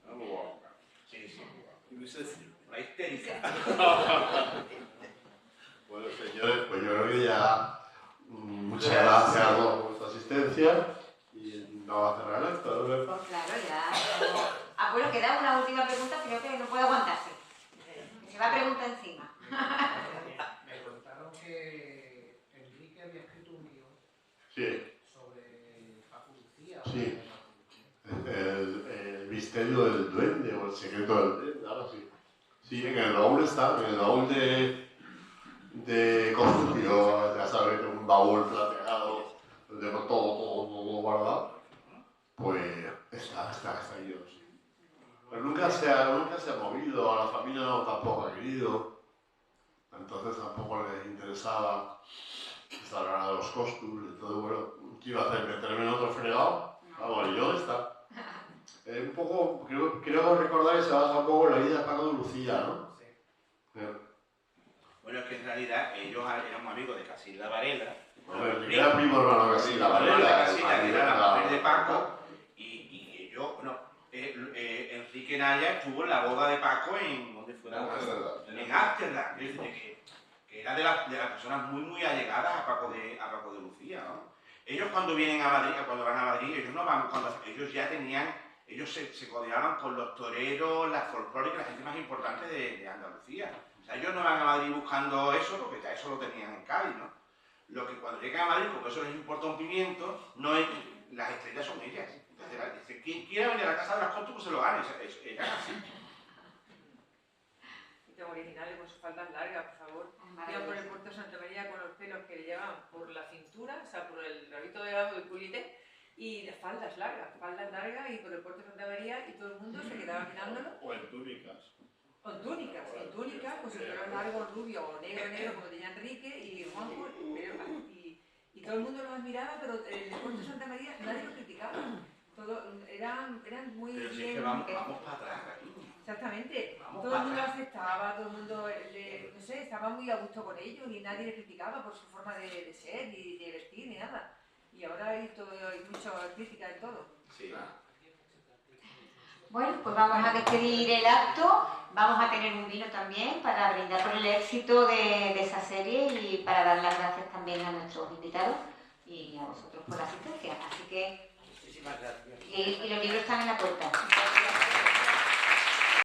Era muy guapo. Sí. Y la histérica. Bueno, señores, pues yo creo que ya muchas gracias a todos por vuestra asistencia. Y no va a cerrar esto, ¿no, Lepa? Claro, ya. Bueno, queda una última pregunta, creo que no puede aguantarse. Se va a preguntar encima. Me contaron que Enrique había escrito un guión sobre Paco Lucía. Sí. El misterio del duende o el secreto del duende, ahora sí. Sí, en el baúl está, en el baúl de construcción, ya sabes, un baúl plateado, donde todo guardado, pues está ahí. Pero nunca se ha movido, a la familia tampoco ha querido, entonces tampoco les interesaba esta hora de los Costus, entonces bueno, ¿qué iba a hacer? ¿Meterme en otro fregado? Vamos, y ¿dónde está? Un poco, creo recordar que se basa un poco en la vida de Paco de Lucía, ¿no? Sí. Bueno, es que en realidad ellos éramos amigos de Casilda Varela. Era primo hermano de Casilda Varela. Que era la mujer de Paco, Naya estuvo en la boda de Paco en... ¿Dónde fue la boda? En Ámsterdam. Quiero decirte que era de las personas muy allegadas a Paco de Lucía, ¿no? Ellos cuando vienen a Madrid, cuando van a Madrid, ellos no van, ellos ya tenían, ellos se codeaban con los toreros, las folclóricas, la gente más importante de Andalucía. O sea, ellos no van a Madrid buscando eso, porque ya eso lo tenían en Cádiz, ¿no? Lo que cuando llegan a Madrid, porque eso les importa un pimiento, no es, las estrellas son ellas. Entonces, quien quiera venir a la casa de las Costas, pues se lo gane, eran así. Y tan originales con sus faldas largas, por favor. Iban por el puerto de Santa María con los pelos que le llevaban por la cintura, o sea, por el rabito de lado del culite, y las faldas largas y por el puerto de Santa María, y todo el mundo se quedaba mirándolo. O en túnicas. O en túnicas, con su pelo largo, rubio o negro, como tenía Enrique y Juanjo, y todo el mundo los admiraba, pero en el puerto de Santa María nadie los criticaba. Eran muy pero si bien... es que vamos para atrás aquí. Exactamente, Vamos todo el mundo lo para atrás. aceptaba, todo el mundo, no sé, estaba muy a gusto con ellos y nadie le criticaba por su forma de ser, ni de vestir, ni nada. Y ahora hay mucha crítica en todo. Sí. Bueno, pues vamos a despedir el acto, vamos a tener un vino también para brindar por el éxito de esa serie y para dar las gracias también a nuestros invitados y a vosotros por la asistencia. Así que... Muchísimas gracias. Y los libros están en la puerta.